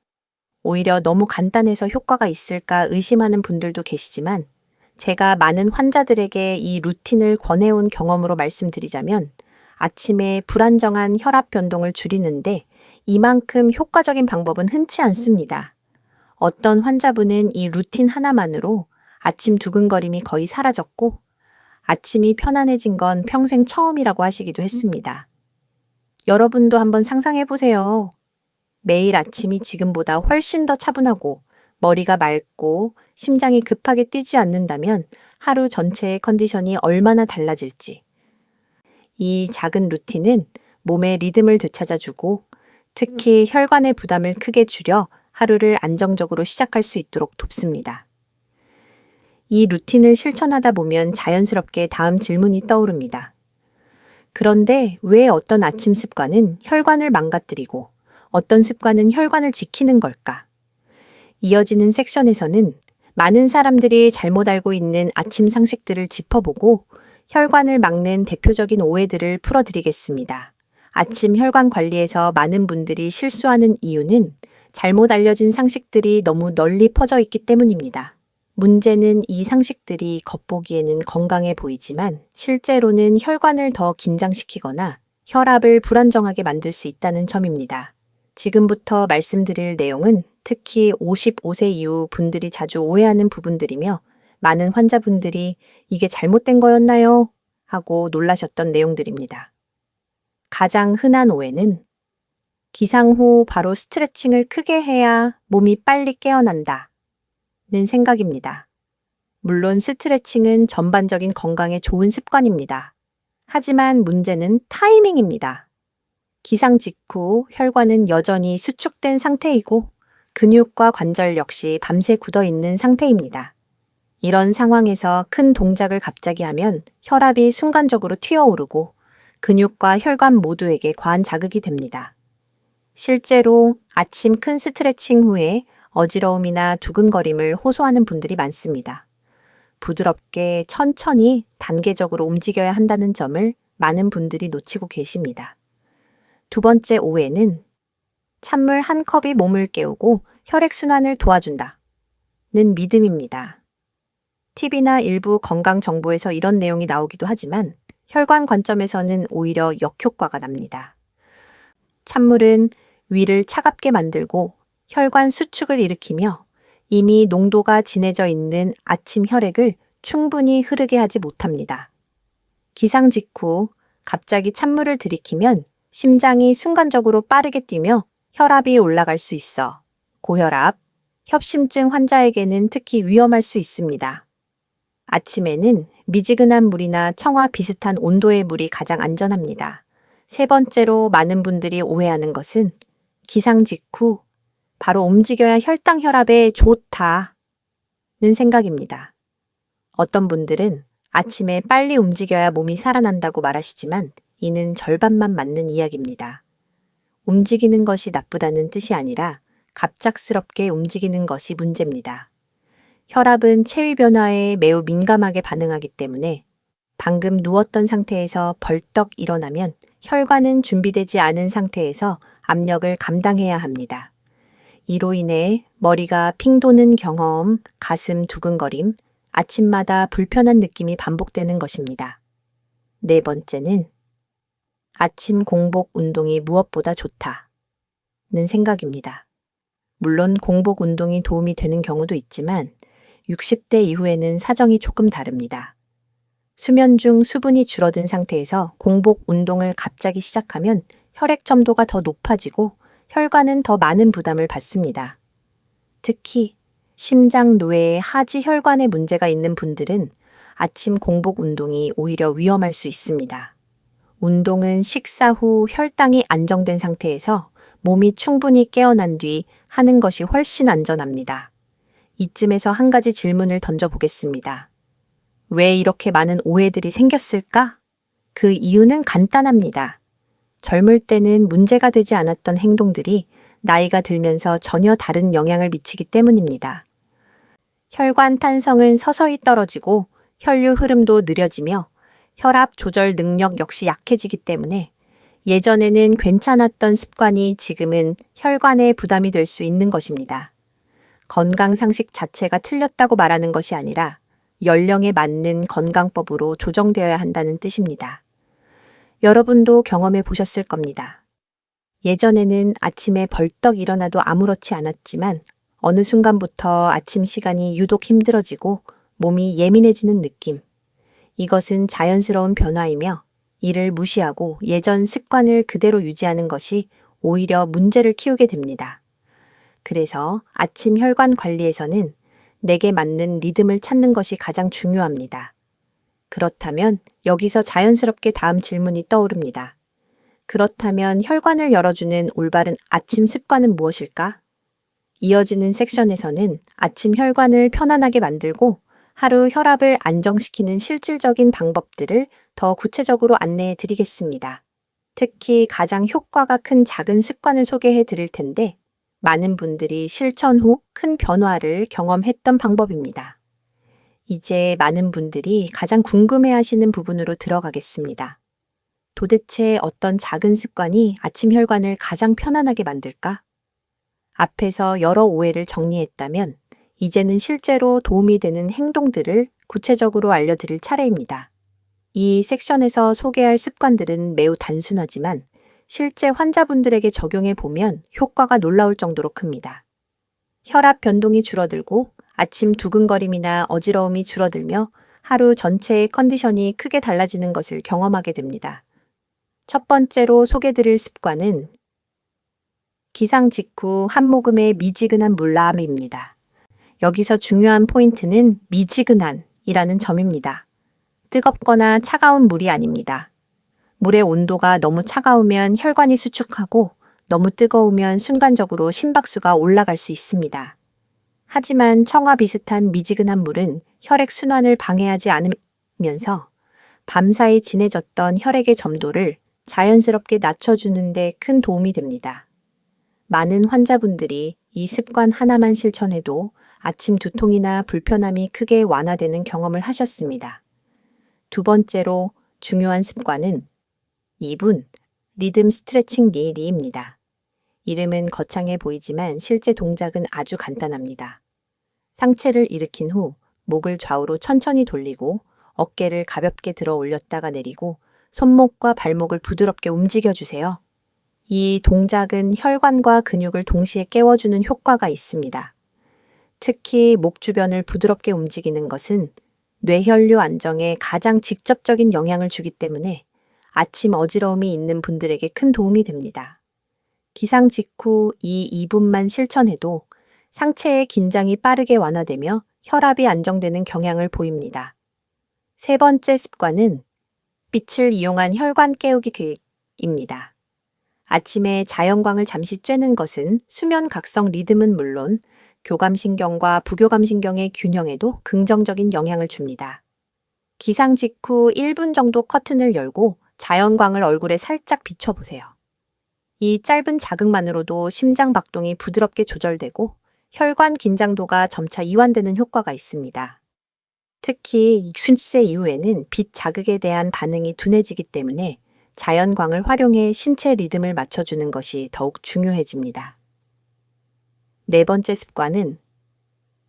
[SPEAKER 1] 오히려 너무 간단해서 효과가 있을까 의심하는 분들도 계시지만 제가 많은 환자들에게 이 루틴을 권해온 경험으로 말씀드리자면 아침에 불안정한 혈압 변동을 줄이는데 이만큼 효과적인 방법은 흔치 않습니다. 어떤 환자분은 이 루틴 하나만으로 아침 두근거림이 거의 사라졌고 아침이 편안해진 건 평생 처음이라고 하시기도 했습니다. 여러분도 한번 상상해 보세요. 매일 아침이 지금보다 훨씬 더 차분하고 머리가 맑고 심장이 급하게 뛰지 않는다면 하루 전체의 컨디션이 얼마나 달라질지. 이 작은 루틴은 몸의 리듬을 되찾아주고 특히 혈관의 부담을 크게 줄여 하루를 안정적으로 시작할 수 있도록 돕습니다. 이 루틴을 실천하다 보면 자연스럽게 다음 질문이 떠오릅니다. 그런데 왜 어떤 아침 습관은 혈관을 망가뜨리고 어떤 습관은 혈관을 지키는 걸까? 이어지는 섹션에서는 많은 사람들이 잘못 알고 있는 아침 상식들을 짚어보고 혈관을 막는 대표적인 오해들을 풀어드리겠습니다. 아침 혈관 관리에서 많은 분들이 실수하는 이유는 잘못 알려진 상식들이 너무 널리 퍼져 있기 때문입니다. 문제는 이 상식들이 겉보기에는 건강해 보이지만 실제로는 혈관을 더 긴장시키거나 혈압을 불안정하게 만들 수 있다는 점입니다. 지금부터 말씀드릴 내용은 특히 55세 이후 분들이 자주 오해하는 부분들이며 많은 환자분들이 이게 잘못된 거였나요? 하고 놀라셨던 내용들입니다. 가장 흔한 오해는 기상 후 바로 스트레칭을 크게 해야 몸이 빨리 깨어난다 는 생각입니다. 물론 스트레칭은 전반적인 건강에 좋은 습관입니다. 하지만 문제는 타이밍입니다. 기상 직후 혈관은 여전히 수축된 상태이고 근육과 관절 역시 밤새 굳어 있는 상태입니다. 이런 상황에서 큰 동작을 갑자기 하면 혈압이 순간적으로 튀어오르고 근육과 혈관 모두에게 과한 자극이 됩니다. 실제로 아침 큰 스트레칭 후에 어지러움이나 두근거림을 호소하는 분들이 많습니다. 부드럽게 천천히 단계적으로 움직여야 한다는 점을 많은 분들이 놓치고 계십니다. 두 번째 오해는 찬물 한 컵이 몸을 깨우고 혈액순환을 도와준다 는 믿음입니다. TV나 일부 건강 정보에서 이런 내용이 나오기도 하지만 혈관 관점에서는 오히려 역효과가 납니다. 찬물은 위를 차갑게 만들고 혈관 수축을 일으키며 이미 농도가 진해져 있는 아침 혈액을 충분히 흐르게 하지 못합니다. 기상 직후 갑자기 찬물을 들이키면 심장이 순간적으로 빠르게 뛰며 혈압이 올라갈 수 있어 고혈압, 협심증 환자에게는 특히 위험할 수 있습니다. 아침에는 미지근한 물이나 청아 비슷한 온도의 물이 가장 안전합니다. 세 번째로 많은 분들이 오해하는 것은 기상 직후 바로 움직여야 혈당 혈압에 좋다는 생각입니다. 어떤 분들은 아침에 빨리 움직여야 몸이 살아난다고 말하시지만 이는 절반만 맞는 이야기입니다. 움직이는 것이 나쁘다는 뜻이 아니라 갑작스럽게 움직이는 것이 문제입니다. 혈압은 체위 변화에 매우 민감하게 반응하기 때문에 방금 누웠던 상태에서 벌떡 일어나면 혈관은 준비되지 않은 상태에서 압력을 감당해야 합니다. 이로 인해 머리가 핑 도는 경험, 가슴 두근거림, 아침마다 불편한 느낌이 반복되는 것입니다. 네 번째는 아침 공복 운동이 무엇보다 좋다는 생각입니다. 물론 공복 운동이 도움이 되는 경우도 있지만 60대 이후에는 사정이 조금 다릅니다. 수면 중 수분이 줄어든 상태에서 공복 운동을 갑자기 시작하면 혈액 점도가 더 높아지고 혈관은 더 많은 부담을 받습니다. 특히 심장 노회에 하지 혈관에 문제가 있는 분들은 아침 공복 운동이 오히려 위험할 수 있습니다. 운동은 식사 후 혈당이 안정된 상태에서 몸이 충분히 깨어난 뒤 하는 것이 훨씬 안전합니다. 이쯤에서 한 가지 질문을 던져보겠습니다. 왜 이렇게 많은 오해들이 생겼을까? 그 이유는 간단합니다. 젊을 때는 문제가 되지 않았던 행동들이 나이가 들면서 전혀 다른 영향을 미치기 때문입니다. 혈관 탄성은 서서히 떨어지고 혈류 흐름도 느려지며 혈압 조절 능력 역시 약해지기 때문에 예전에는 괜찮았던 습관이 지금은 혈관에 부담이 될 수 있는 것입니다. 건강 상식 자체가 틀렸다고 말하는 것이 아니라 연령에 맞는 건강법으로 조정되어야 한다는 뜻입니다. 여러분도 경험해 보셨을 겁니다. 예전에는 아침에 벌떡 일어나도 아무렇지 않았지만 어느 순간부터 아침 시간이 유독 힘들어지고 몸이 예민해지는 느낌. 이것은 자연스러운 변화이며 이를 무시하고 예전 습관을 그대로 유지하는 것이 오히려 문제를 키우게 됩니다. 그래서 아침 혈관 관리에서는 내게 맞는 리듬을 찾는 것이 가장 중요합니다. 그렇다면 여기서 자연스럽게 다음 질문이 떠오릅니다. 그렇다면 혈관을 열어주는 올바른 아침 습관은 무엇일까? 이어지는 섹션에서는 아침 혈관을 편안하게 만들고 하루 혈압을 안정시키는 실질적인 방법들을 더 구체적으로 안내해 드리겠습니다. 특히 가장 효과가 큰 작은 습관을 소개해 드릴 텐데 많은 분들이 실천 후 큰 변화를 경험했던 방법입니다. 이제 많은 분들이 가장 궁금해 하시는 부분으로 들어가겠습니다. 도대체 어떤 작은 습관이 아침 혈관을 가장 편안하게 만들까? 앞에서 여러 오해를 정리했다면 이제는 실제로 도움이 되는 행동들을 구체적으로 알려드릴 차례입니다. 이 섹션에서 소개할 습관들은 매우 단순하지만 실제 환자분들에게 적용해 보면 효과가 놀라울 정도로 큽니다. 혈압 변동이 줄어들고 아침 두근거림이나 어지러움이 줄어들며 하루 전체의 컨디션이 크게 달라지는 것을 경험하게 됩니다. 첫 번째로 소개드릴 습관은 기상 직후 한 모금의 미지근한 물람입니다. 여기서 중요한 포인트는 미지근한이라는 점입니다. 뜨겁거나 차가운 물이 아닙니다. 물의 온도가 너무 차가우면 혈관이 수축하고 너무 뜨거우면 순간적으로 심박수가 올라갈 수 있습니다. 하지만 청아 비슷한 미지근한 물은 혈액 순환을 방해하지 않으면서 밤사이 진해졌던 혈액의 점도를 자연스럽게 낮춰주는 데 큰 도움이 됩니다. 많은 환자분들이 이 습관 하나만 실천해도 아침 두통이나 불편함이 크게 완화되는 경험을 하셨습니다. 두 번째로 중요한 습관은 2분 리듬 스트레칭 릴입니다. 이름은 거창해 보이지만 실제 동작은 아주 간단합니다. 상체를 일으킨 후 목을 좌우로 천천히 돌리고 어깨를 가볍게 들어 올렸다가 내리고 손목과 발목을 부드럽게 움직여주세요. 이 동작은 혈관과 근육을 동시에 깨워주는 효과가 있습니다. 특히 목 주변을 부드럽게 움직이는 것은 뇌혈류 안정에 가장 직접적인 영향을 주기 때문에 아침 어지러움이 있는 분들에게 큰 도움이 됩니다. 기상 직후 이 2분만 실천해도 상체의 긴장이 빠르게 완화되며 혈압이 안정되는 경향을 보입니다. 세 번째 습관은 빛을 이용한 혈관 깨우기 계획입니다. 아침에 자연광을 잠시 쬐는 것은 수면 각성 리듬은 물론 교감신경과 부교감신경의 균형에도 긍정적인 영향을 줍니다. 기상 직후 1분 정도 커튼을 열고 자연광을 얼굴에 살짝 비춰보세요. 이 짧은 자극만으로도 심장 박동이 부드럽게 조절되고 혈관 긴장도가 점차 이완되는 효과가 있습니다. 특히 익순세 이후에는 빛 자극에 대한 반응이 둔해지기 때문에 자연광을 활용해 신체 리듬을 맞춰주는 것이 더욱 중요해집니다. 네 번째 습관은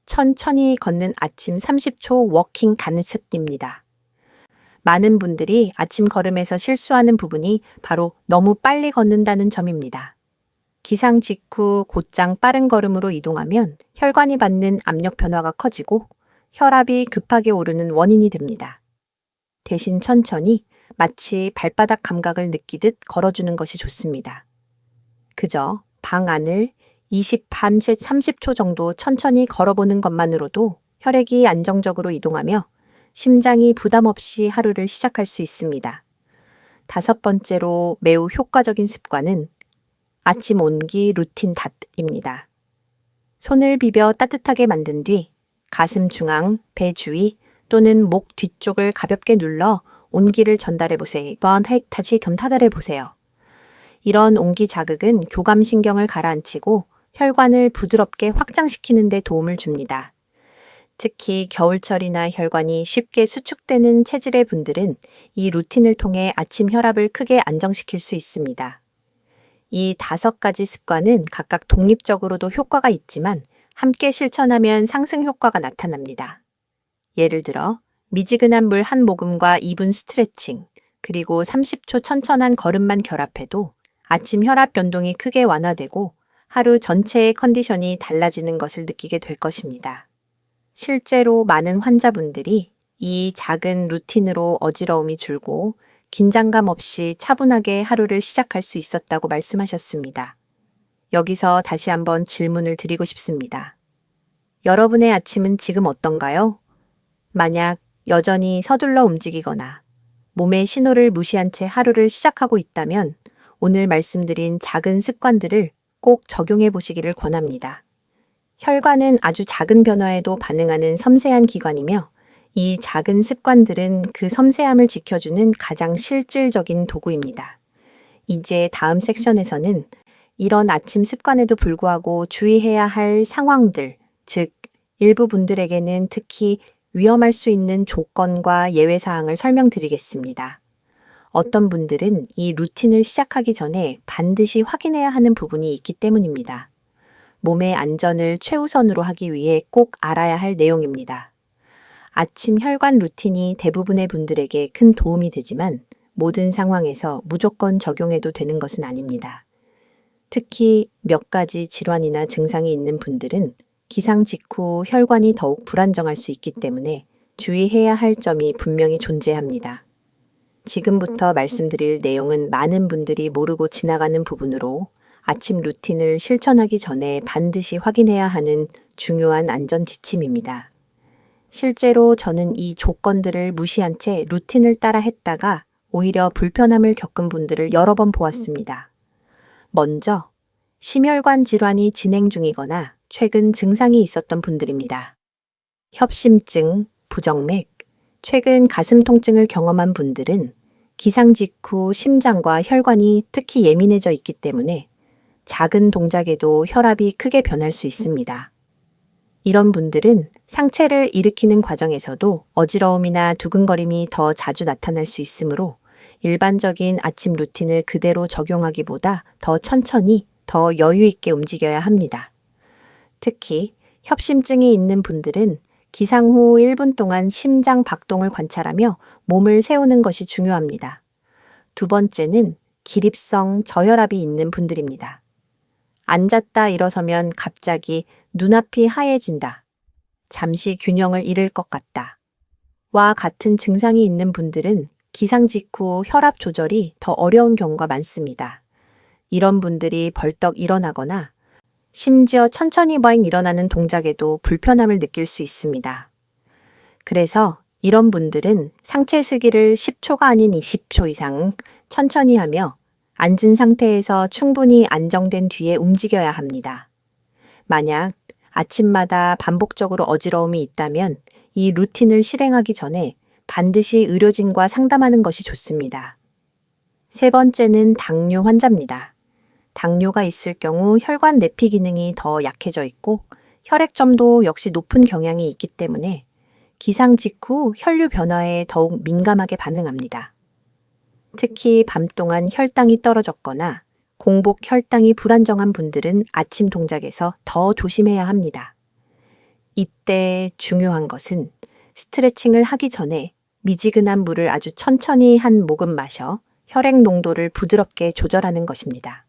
[SPEAKER 1] 천천히 걷는 아침 30초 워킹 가느스입니다. 많은 분들이 아침 걸음에서 실수하는 부분이 바로 너무 빨리 걷는다는 점입니다. 기상 직후 곧장 빠른 걸음으로 이동하면 혈관이 받는 압력 변화가 커지고 혈압이 급하게 오르는 원인이 됩니다. 대신 천천히 마치 발바닥 감각을 느끼듯 걸어주는 것이 좋습니다. 그저 방 안을 30초 정도 천천히 걸어보는 것만으로도 혈액이 안정적으로 이동하며 심장이 부담 없이 하루를 시작할 수 있습니다. 다섯 번째로 매우 효과적인 습관은 아침 온기 루틴 닷입니다. 손을 비벼 따뜻하게 만든 뒤 가슴 중앙, 배 주위 또는 목 뒤쪽을 가볍게 눌러 온기를 전달해 보세요. 이번 다시 전달해 보세요. 이런 온기 자극은 교감신경을 가라앉히고 혈관을 부드럽게 확장시키는 데 도움을 줍니다. 특히 겨울철이나 혈관이 쉽게 수축되는 체질의 분들은 이 루틴을 통해 아침 혈압을 크게 안정시킬 수 있습니다. 이 5가지 습관은 각각 독립적으로도 효과가 있지만 함께 실천하면 상승 효과가 나타납니다. 예를 들어 미지근한 물 한 모금과 2분 스트레칭, 그리고 30초 천천한 걸음만 결합해도 아침 혈압 변동이 크게 완화되고 하루 전체의 컨디션이 달라지는 것을 느끼게 될 것입니다. 실제로 많은 환자분들이 이 작은 루틴으로 어지러움이 줄고 긴장감 없이 차분하게 하루를 시작할 수 있었다고 말씀하셨습니다. 여기서 다시 한번 질문을 드리고 싶습니다. 여러분의 아침은 지금 어떤가요? 만약 여전히 서둘러 움직이거나 몸의 신호를 무시한 채 하루를 시작하고 있다면 오늘 말씀드린 작은 습관들을 꼭 적용해 보시기를 권합니다. 혈관은 아주 작은 변화에도 반응하는 섬세한 기관이며 이 작은 습관들은 그 섬세함을 지켜주는 가장 실질적인 도구입니다. 이제 다음 섹션에서는 이런 아침 습관에도 불구하고 주의해야 할 상황들, 즉 일부 분들에게는 특히 위험할 수 있는 조건과 예외사항을 설명드리겠습니다. 어떤 분들은 이 루틴을 시작하기 전에 반드시 확인해야 하는 부분이 있기 때문입니다. 몸의 안전을 최우선으로 하기 위해 꼭 알아야 할 내용입니다. 아침 혈관 루틴이 대부분의 분들에게 큰 도움이 되지만 모든 상황에서 무조건 적용해도 되는 것은 아닙니다. 특히 몇 가지 질환이나 증상이 있는 분들은 기상 직후 혈관이 더욱 불안정할 수 있기 때문에 주의해야 할 점이 분명히 존재합니다. 지금부터 말씀드릴 내용은 많은 분들이 모르고 지나가는 부분으로 아침 루틴을 실천하기 전에 반드시 확인해야 하는 중요한 안전 지침입니다. 실제로 저는 이 조건들을 무시한 채 루틴을 따라 했다가 오히려 불편함을 겪은 분들을 여러 번 보았습니다. 먼저, 심혈관 질환이 진행 중이거나 최근 증상이 있었던 분들입니다. 협심증, 부정맥, 최근 가슴 통증을 경험한 분들은 기상 직후 심장과 혈관이 특히 예민해져 있기 때문에 작은 동작에도 혈압이 크게 변할 수 있습니다. 이런 분들은 상체를 일으키는 과정에서도 어지러움이나 두근거림이 더 자주 나타날 수 있으므로 일반적인 아침 루틴을 그대로 적용하기보다 더 천천히, 더 여유 있게 움직여야 합니다. 특히 협심증이 있는 분들은 기상 후 1분 동안 심장 박동을 관찰하며 몸을 세우는 것이 중요합니다. 두 번째는 기립성 저혈압이 있는 분들입니다. 앉았다 일어서면 갑자기 눈앞이 하얘진다, 잠시 균형을 잃을 것 같다, 와 같은 증상이 있는 분들은 기상 직후 혈압 조절이 더 어려운 경우가 많습니다. 이런 분들이 벌떡 일어나거나 심지어 천천히 일어나는 동작에도 불편함을 느낄 수 있습니다. 그래서 이런 분들은 상체 쓰기를 10초가 아닌 20초 이상 천천히 하며 앉은 상태에서 충분히 안정된 뒤에 움직여야 합니다. 만약 아침마다 반복적으로 어지러움이 있다면 이 루틴을 실행하기 전에 반드시 의료진과 상담하는 것이 좋습니다. 세 번째는 당뇨 환자입니다. 당뇨가 있을 경우 혈관 내피 기능이 더 약해져 있고 혈액점도 역시 높은 경향이 있기 때문에 기상 직후 혈류 변화에 더욱 민감하게 반응합니다. 특히 밤 동안 혈당이 떨어졌거나 공복 혈당이 불안정한 분들은 아침 동작에서 더 조심해야 합니다. 이때 중요한 것은 스트레칭을 하기 전에 미지근한 물을 아주 천천히 한 모금 마셔 혈액 농도를 부드럽게 조절하는 것입니다.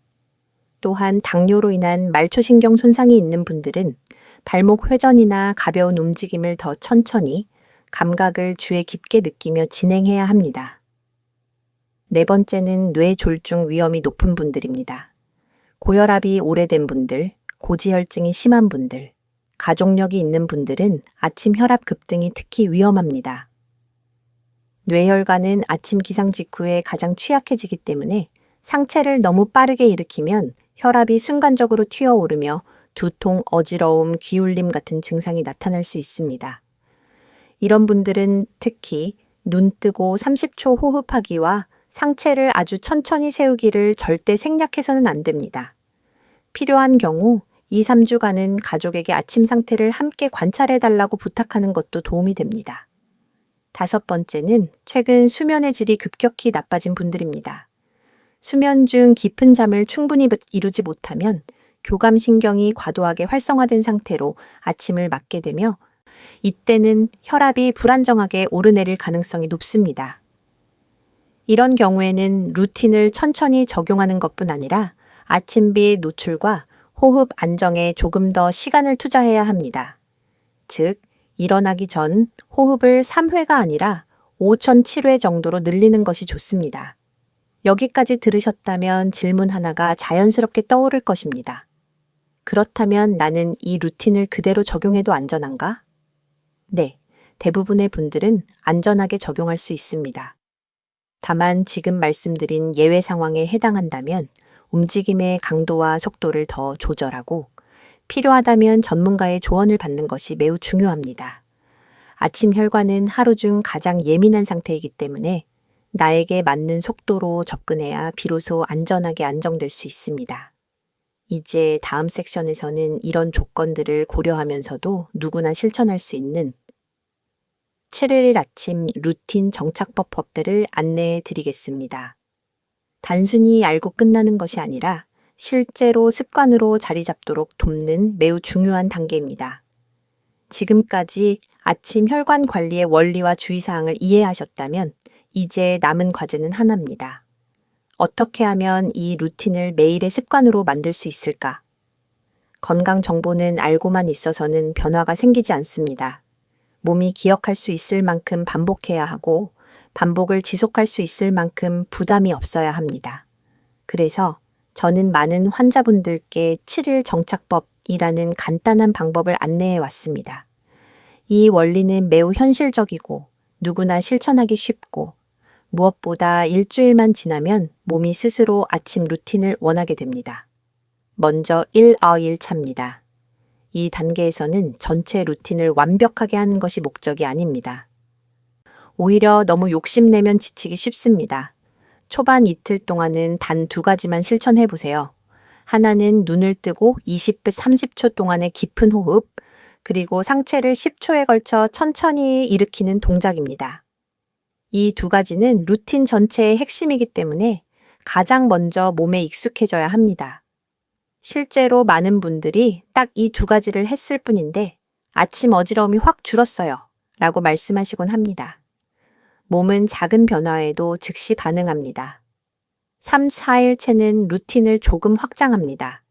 [SPEAKER 1] 또한 당뇨로 인한 말초신경 손상이 있는 분들은 발목 회전이나 가벼운 움직임을 더 천천히 감각을 주에 깊게 느끼며 진행해야 합니다. 네 번째는 뇌졸중 위험이 높은 분들입니다. 고혈압이 오래된 분들, 고지혈증이 심한 분들, 가족력이 있는 분들은 아침 혈압 급등이 특히 위험합니다. 뇌혈관은 아침 기상 직후에 가장 취약해지기 때문에 상체를 너무 빠르게 일으키면 혈압이 순간적으로 튀어오르며 두통, 어지러움, 기울림 같은 증상이 나타날 수 있습니다. 이런 분들은 특히 눈 뜨고 30초 호흡하기와 상체를 아주 천천히 세우기를 절대 생략해서는 안 됩니다. 필요한 경우 2, 3주간은 가족에게 아침 상태를 함께 관찰해달라고 부탁하는 것도 도움이 됩니다. 다섯 번째는 최근 수면의 질이 급격히 나빠진 분들입니다. 수면 중 깊은 잠을 충분히 이루지 못하면 교감신경이 과도하게 활성화된 상태로 아침을 맞게 되며 이때는 혈압이 불안정하게 오르내릴 가능성이 높습니다. 이런 경우에는 루틴을 천천히 적용하는 것뿐 아니라 아침비 노출과 호흡 안정에 조금 더 시간을 투자해야 합니다. 즉, 일어나기 전 호흡을 3회가 아니라 5,007회 정도로 늘리는 것이 좋습니다. 여기까지 들으셨다면 질문 하나가 자연스럽게 떠오를 것입니다. 그렇다면 나는 이 루틴을 그대로 적용해도 안전한가? 네, 대부분의 분들은 안전하게 적용할 수 있습니다. 다만 지금 말씀드린 예외 상황에 해당한다면 움직임의 강도와 속도를 더 조절하고 필요하다면 전문가의 조언을 받는 것이 매우 중요합니다. 아침 혈관은 하루 중 가장 예민한 상태이기 때문에 나에게 맞는 속도로 접근해야 비로소 안전하게 안정될 수 있습니다. 이제 다음 섹션에서는 이런 조건들을 고려하면서도 누구나 실천할 수 있는 7일 아침 루틴 정착법들을 안내해 드리겠습니다. 단순히 알고 끝나는 것이 아니라 실제로 습관으로 자리 잡도록 돕는 매우 중요한 단계입니다. 지금까지 아침 혈관 관리의 원리와 주의사항을 이해하셨다면 이제 남은 과제는 하나입니다. 어떻게 하면 이 루틴을 매일의 습관으로 만들 수 있을까? 건강 정보는 알고만 있어서는 변화가 생기지 않습니다. 몸이 기억할 수 있을 만큼 반복해야 하고 반복을 지속할 수 있을 만큼 부담이 없어야 합니다. 그래서 저는 많은 환자분들께 7일 정착법이라는 간단한 방법을 안내해 왔습니다. 이 원리는 매우 현실적이고 누구나 실천하기 쉽고 무엇보다 일주일만 지나면 몸이 스스로 아침 루틴을 원하게 됩니다. 먼저 1어일차입니다. 이 단계에서는 전체 루틴을 완벽하게 하는 것이 목적이 아닙니다. 오히려 너무 욕심내면 지치기 쉽습니다. 초반 이틀 동안은 단 2가지만 실천해 보세요. 하나는 눈을 뜨고 20분 30초 동안의 깊은 호흡, 그리고 상체를 10초에 걸쳐 천천히 일으키는 동작입니다. 이 2가지는 루틴 전체의 핵심이기 때문에 가장 먼저 몸에 익숙해져야 합니다. 실제로 많은 분들이 딱 이 2가지를 했을 뿐인데 아침 어지러움이 확 줄었어요 라고 말씀하시곤 합니다. 몸은 작은 변화에도 즉시 반응합니다. 3, 4일째는 루틴을 조금 확장합니다.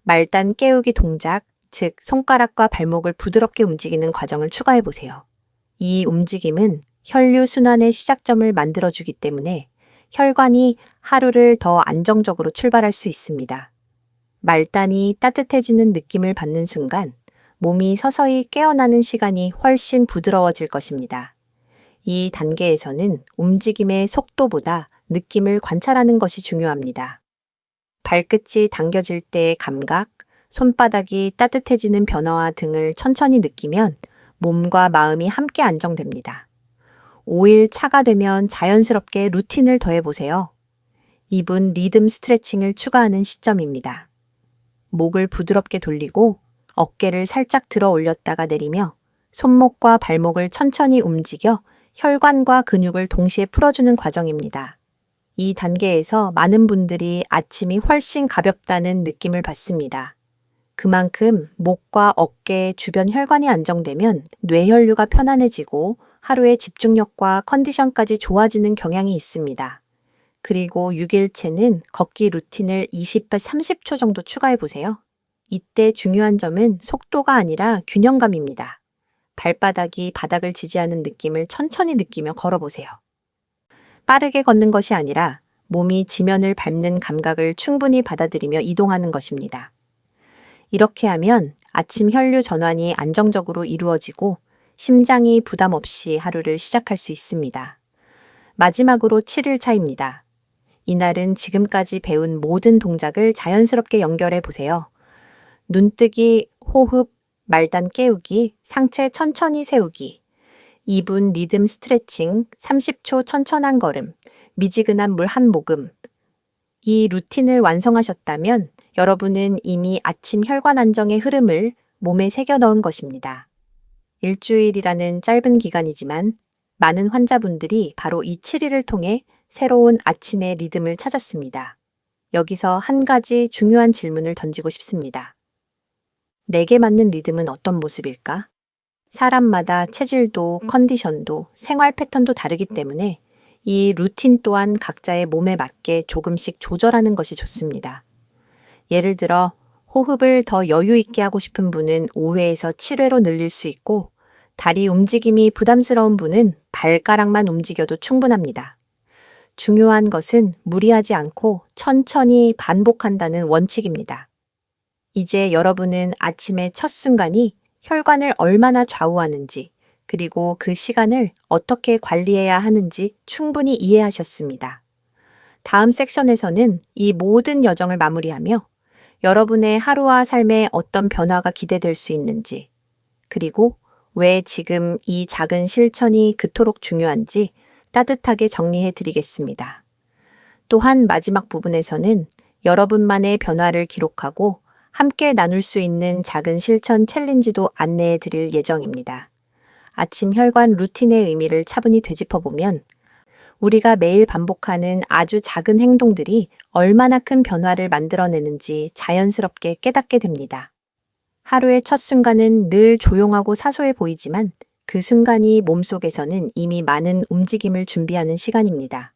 [SPEAKER 1] 말단 깨우기 동작, 즉 손가락과 발목을 부드럽게 움직이는 과정을 추가해 보세요. 이 움직임은 혈류순환의 시작점을 만들어주기 때문에 혈관이 하루를 더 안정적으로 출발할 수 있습니다. 말단이 따뜻해지는 느낌을 받는 순간 몸이 서서히 깨어나는 시간이 훨씬 부드러워질 것입니다. 이 단계에서는 움직임의 속도보다 느낌을 관찰하는 것이 중요합니다. 발끝이 당겨질 때의 감각, 손바닥이 따뜻해지는 변화와 등을 천천히 느끼면 몸과 마음이 함께 안정됩니다. 5일 차가 되면 자연스럽게 루틴을 더해보세요. 2분 리듬 스트레칭을 추가하는 시점입니다. 목을 부드럽게 돌리고 어깨를 살짝 들어 올렸다가 내리며 손목과 발목을 천천히 움직여 혈관과 근육을 동시에 풀어주는 과정입니다. 이 단계에서 많은 분들이 아침이 훨씬 가볍다는 느낌을 받습니다. 그만큼 목과 어깨 주변 혈관이 안정되면 뇌혈류가 편안해지고 하루의 집중력과 컨디션까지 좋아지는 경향이 있습니다. 그리고 6일째는 걷기 루틴을 20분 30초 정도 추가해 보세요. 이때 중요한 점은 속도가 아니라 균형감입니다. 발바닥이 바닥을 지지하는 느낌을 천천히 느끼며 걸어보세요. 빠르게 걷는 것이 아니라 몸이 지면을 밟는 감각을 충분히 받아들이며 이동하는 것입니다. 이렇게 하면 아침 혈류 전환이 안정적으로 이루어지고 심장이 부담 없이 하루를 시작할 수 있습니다. 마지막으로 7일 차입니다. 이날은 지금까지 배운 모든 동작을 자연스럽게 연결해 보세요. 눈뜨기, 호흡, 말단 깨우기, 상체 천천히 세우기, 2분 리듬 스트레칭, 30초 천천한 걸음, 미지근한 물 한 모금. 이 루틴을 완성하셨다면 여러분은 이미 아침 혈관 안정의 흐름을 몸에 새겨 넣은 것입니다. 일주일이라는 짧은 기간이지만 많은 환자분들이 바로 이 7일을 통해 새로운 아침의 리듬을 찾았습니다. 여기서 한 가지 중요한 질문을 던지고 싶습니다. 내게 맞는 리듬은 어떤 모습일까? 사람마다 체질도 컨디션도 생활 패턴도 다르기 때문에 이 루틴 또한 각자의 몸에 맞게 조금씩 조절하는 것이 좋습니다. 예를 들어 호흡을 더 여유 있게 하고 싶은 분은 5회에서 7회로 늘릴 수 있고, 다리 움직임이 부담스러운 분은 발가락만 움직여도 충분합니다. 중요한 것은 무리하지 않고 천천히 반복한다는 원칙입니다. 이제 여러분은 아침의 첫 순간이 혈관을 얼마나 좌우하는지, 그리고 그 시간을 어떻게 관리해야 하는지 충분히 이해하셨습니다. 다음 섹션에서는 이 모든 여정을 마무리하며 여러분의 하루와 삶에 어떤 변화가 기대될 수 있는지, 그리고 왜 지금 이 작은 실천이 그토록 중요한지 따뜻하게 정리해 드리겠습니다. 또한 마지막 부분에서는 여러분만의 변화를 기록하고 함께 나눌 수 있는 작은 실천 챌린지도 안내해 드릴 예정입니다. 아침 혈관 루틴의 의미를 차분히 되짚어보면 우리가 매일 반복하는 아주 작은 행동들이 얼마나 큰 변화를 만들어내는지 자연스럽게 깨닫게 됩니다. 하루의 첫 순간은 늘 조용하고 사소해 보이지만 그 순간이 몸속에서는 이미 많은 움직임을 준비하는 시간입니다.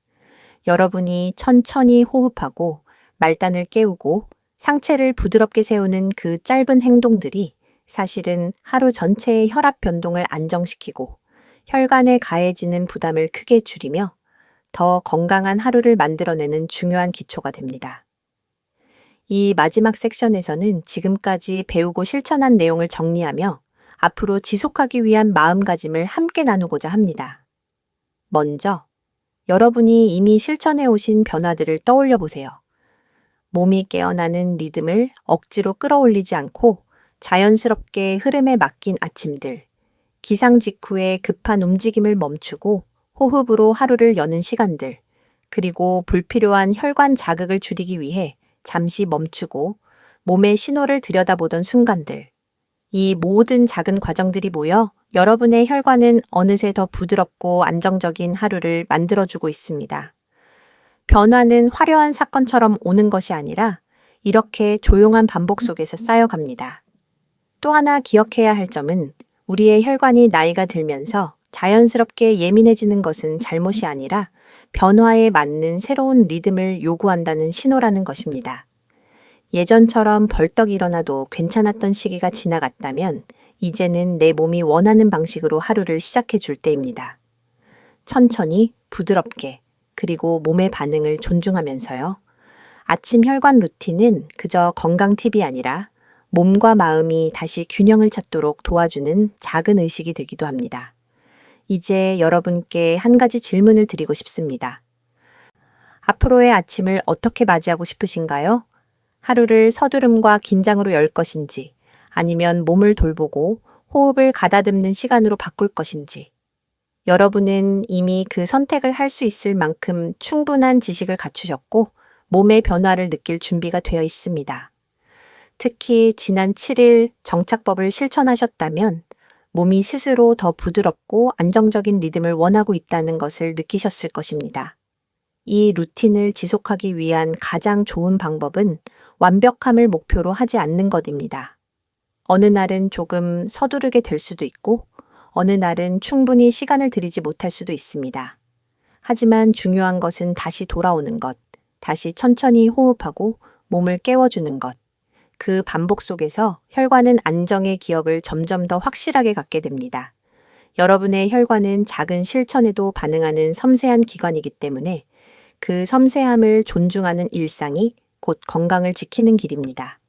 [SPEAKER 1] 여러분이 천천히 호흡하고 말단을 깨우고 상체를 부드럽게 세우는 그 짧은 행동들이 사실은 하루 전체의 혈압 변동을 안정시키고 혈관에 가해지는 부담을 크게 줄이며 더 건강한 하루를 만들어내는 중요한 기초가 됩니다. 이 마지막 섹션에서는 지금까지 배우고 실천한 내용을 정리하며 앞으로 지속하기 위한 마음가짐을 함께 나누고자 합니다. 먼저, 여러분이 이미 실천해 오신 변화들을 떠올려 보세요. 몸이 깨어나는 리듬을 억지로 끌어올리지 않고 자연스럽게 흐름에 맡긴 아침들, 기상 직후에 급한 움직임을 멈추고 호흡으로 하루를 여는 시간들, 그리고 불필요한 혈관 자극을 줄이기 위해 잠시 멈추고 몸의 신호를 들여다보던 순간들. 이 모든 작은 과정들이 모여 여러분의 혈관은 어느새 더 부드럽고 안정적인 하루를 만들어주고 있습니다. 변화는 화려한 사건처럼 오는 것이 아니라 이렇게 조용한 반복 속에서 쌓여갑니다. 또 하나 기억해야 할 점은 우리의 혈관이 나이가 들면서 자연스럽게 예민해지는 것은 잘못이 아니라 변화에 맞는 새로운 리듬을 요구한다는 신호라는 것입니다. 예전처럼 벌떡 일어나도 괜찮았던 시기가 지나갔다면 이제는 내 몸이 원하는 방식으로 하루를 시작해 줄 때입니다. 천천히, 부드럽게, 그리고 몸의 반응을 존중하면서요. 아침 혈관 루틴은 그저 건강 팁이 아니라 몸과 마음이 다시 균형을 찾도록 도와주는 작은 의식이 되기도 합니다. 이제 여러분께 한 가지 질문을 드리고 싶습니다. 앞으로의 아침을 어떻게 맞이하고 싶으신가요? 하루를 서두름과 긴장으로 열 것인지, 아니면 몸을 돌보고 호흡을 가다듬는 시간으로 바꿀 것인지. 여러분은 이미 그 선택을 할 수 있을 만큼 충분한 지식을 갖추셨고 몸의 변화를 느낄 준비가 되어 있습니다. 특히 지난 7일 정착법을 실천하셨다면 몸이 스스로 더 부드럽고 안정적인 리듬을 원하고 있다는 것을 느끼셨을 것입니다. 이 루틴을 지속하기 위한 가장 좋은 방법은 완벽함을 목표로 하지 않는 것입니다. 어느 날은 조금 서두르게 될 수도 있고 어느 날은 충분히 시간을 들이지 못할 수도 있습니다. 하지만 중요한 것은 다시 돌아오는 것, 다시 천천히 호흡하고 몸을 깨워주는 것. 그 반복 속에서 혈관은 안정의 기억을 점점 더 확실하게 갖게 됩니다. 여러분의 혈관은 작은 실천에도 반응하는 섬세한 기관이기 때문에 그 섬세함을 존중하는 일상이 곧 건강을 지키는 길입니다.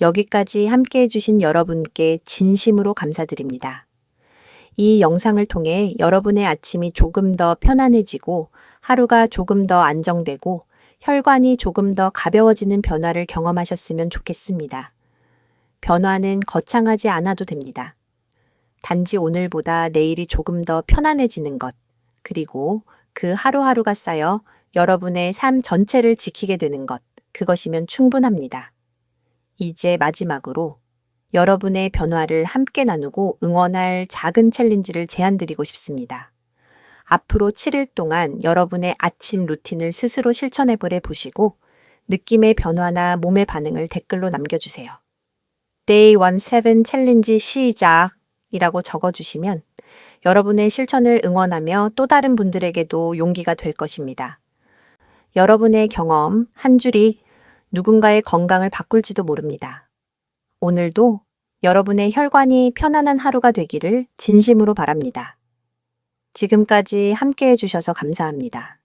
[SPEAKER 1] 여기까지 함께 해주신 여러분께 진심으로 감사드립니다. 이 영상을 통해 여러분의 아침이 조금 더 편안해지고 하루가 조금 더 안정되고 혈관이 조금 더 가벼워지는 변화를 경험하셨으면 좋겠습니다. 변화는 거창하지 않아도 됩니다. 단지 오늘보다 내일이 조금 더 편안해지는 것, 그리고 그 하루하루가 쌓여 여러분의 삶 전체를 지키게 되는 것, 그것이면 충분합니다. 이제 마지막으로 여러분의 변화를 함께 나누고 응원할 작은 챌린지를 제안드리고 싶습니다. 앞으로 7일 동안 여러분의 아침 루틴을 스스로 실천해보래 보시고 느낌의 변화나 몸의 반응을 댓글로 남겨주세요. Day 17 챌린지 시작이라고 적어주시면 여러분의 실천을 응원하며 또 다른 분들에게도 용기가 될 것입니다. 여러분의 경험 한 줄이 누군가의 건강을 바꿀지도 모릅니다. 오늘도 여러분의 혈관이 편안한 하루가 되기를 진심으로 바랍니다. 지금까지 함께 해주셔서 감사합니다.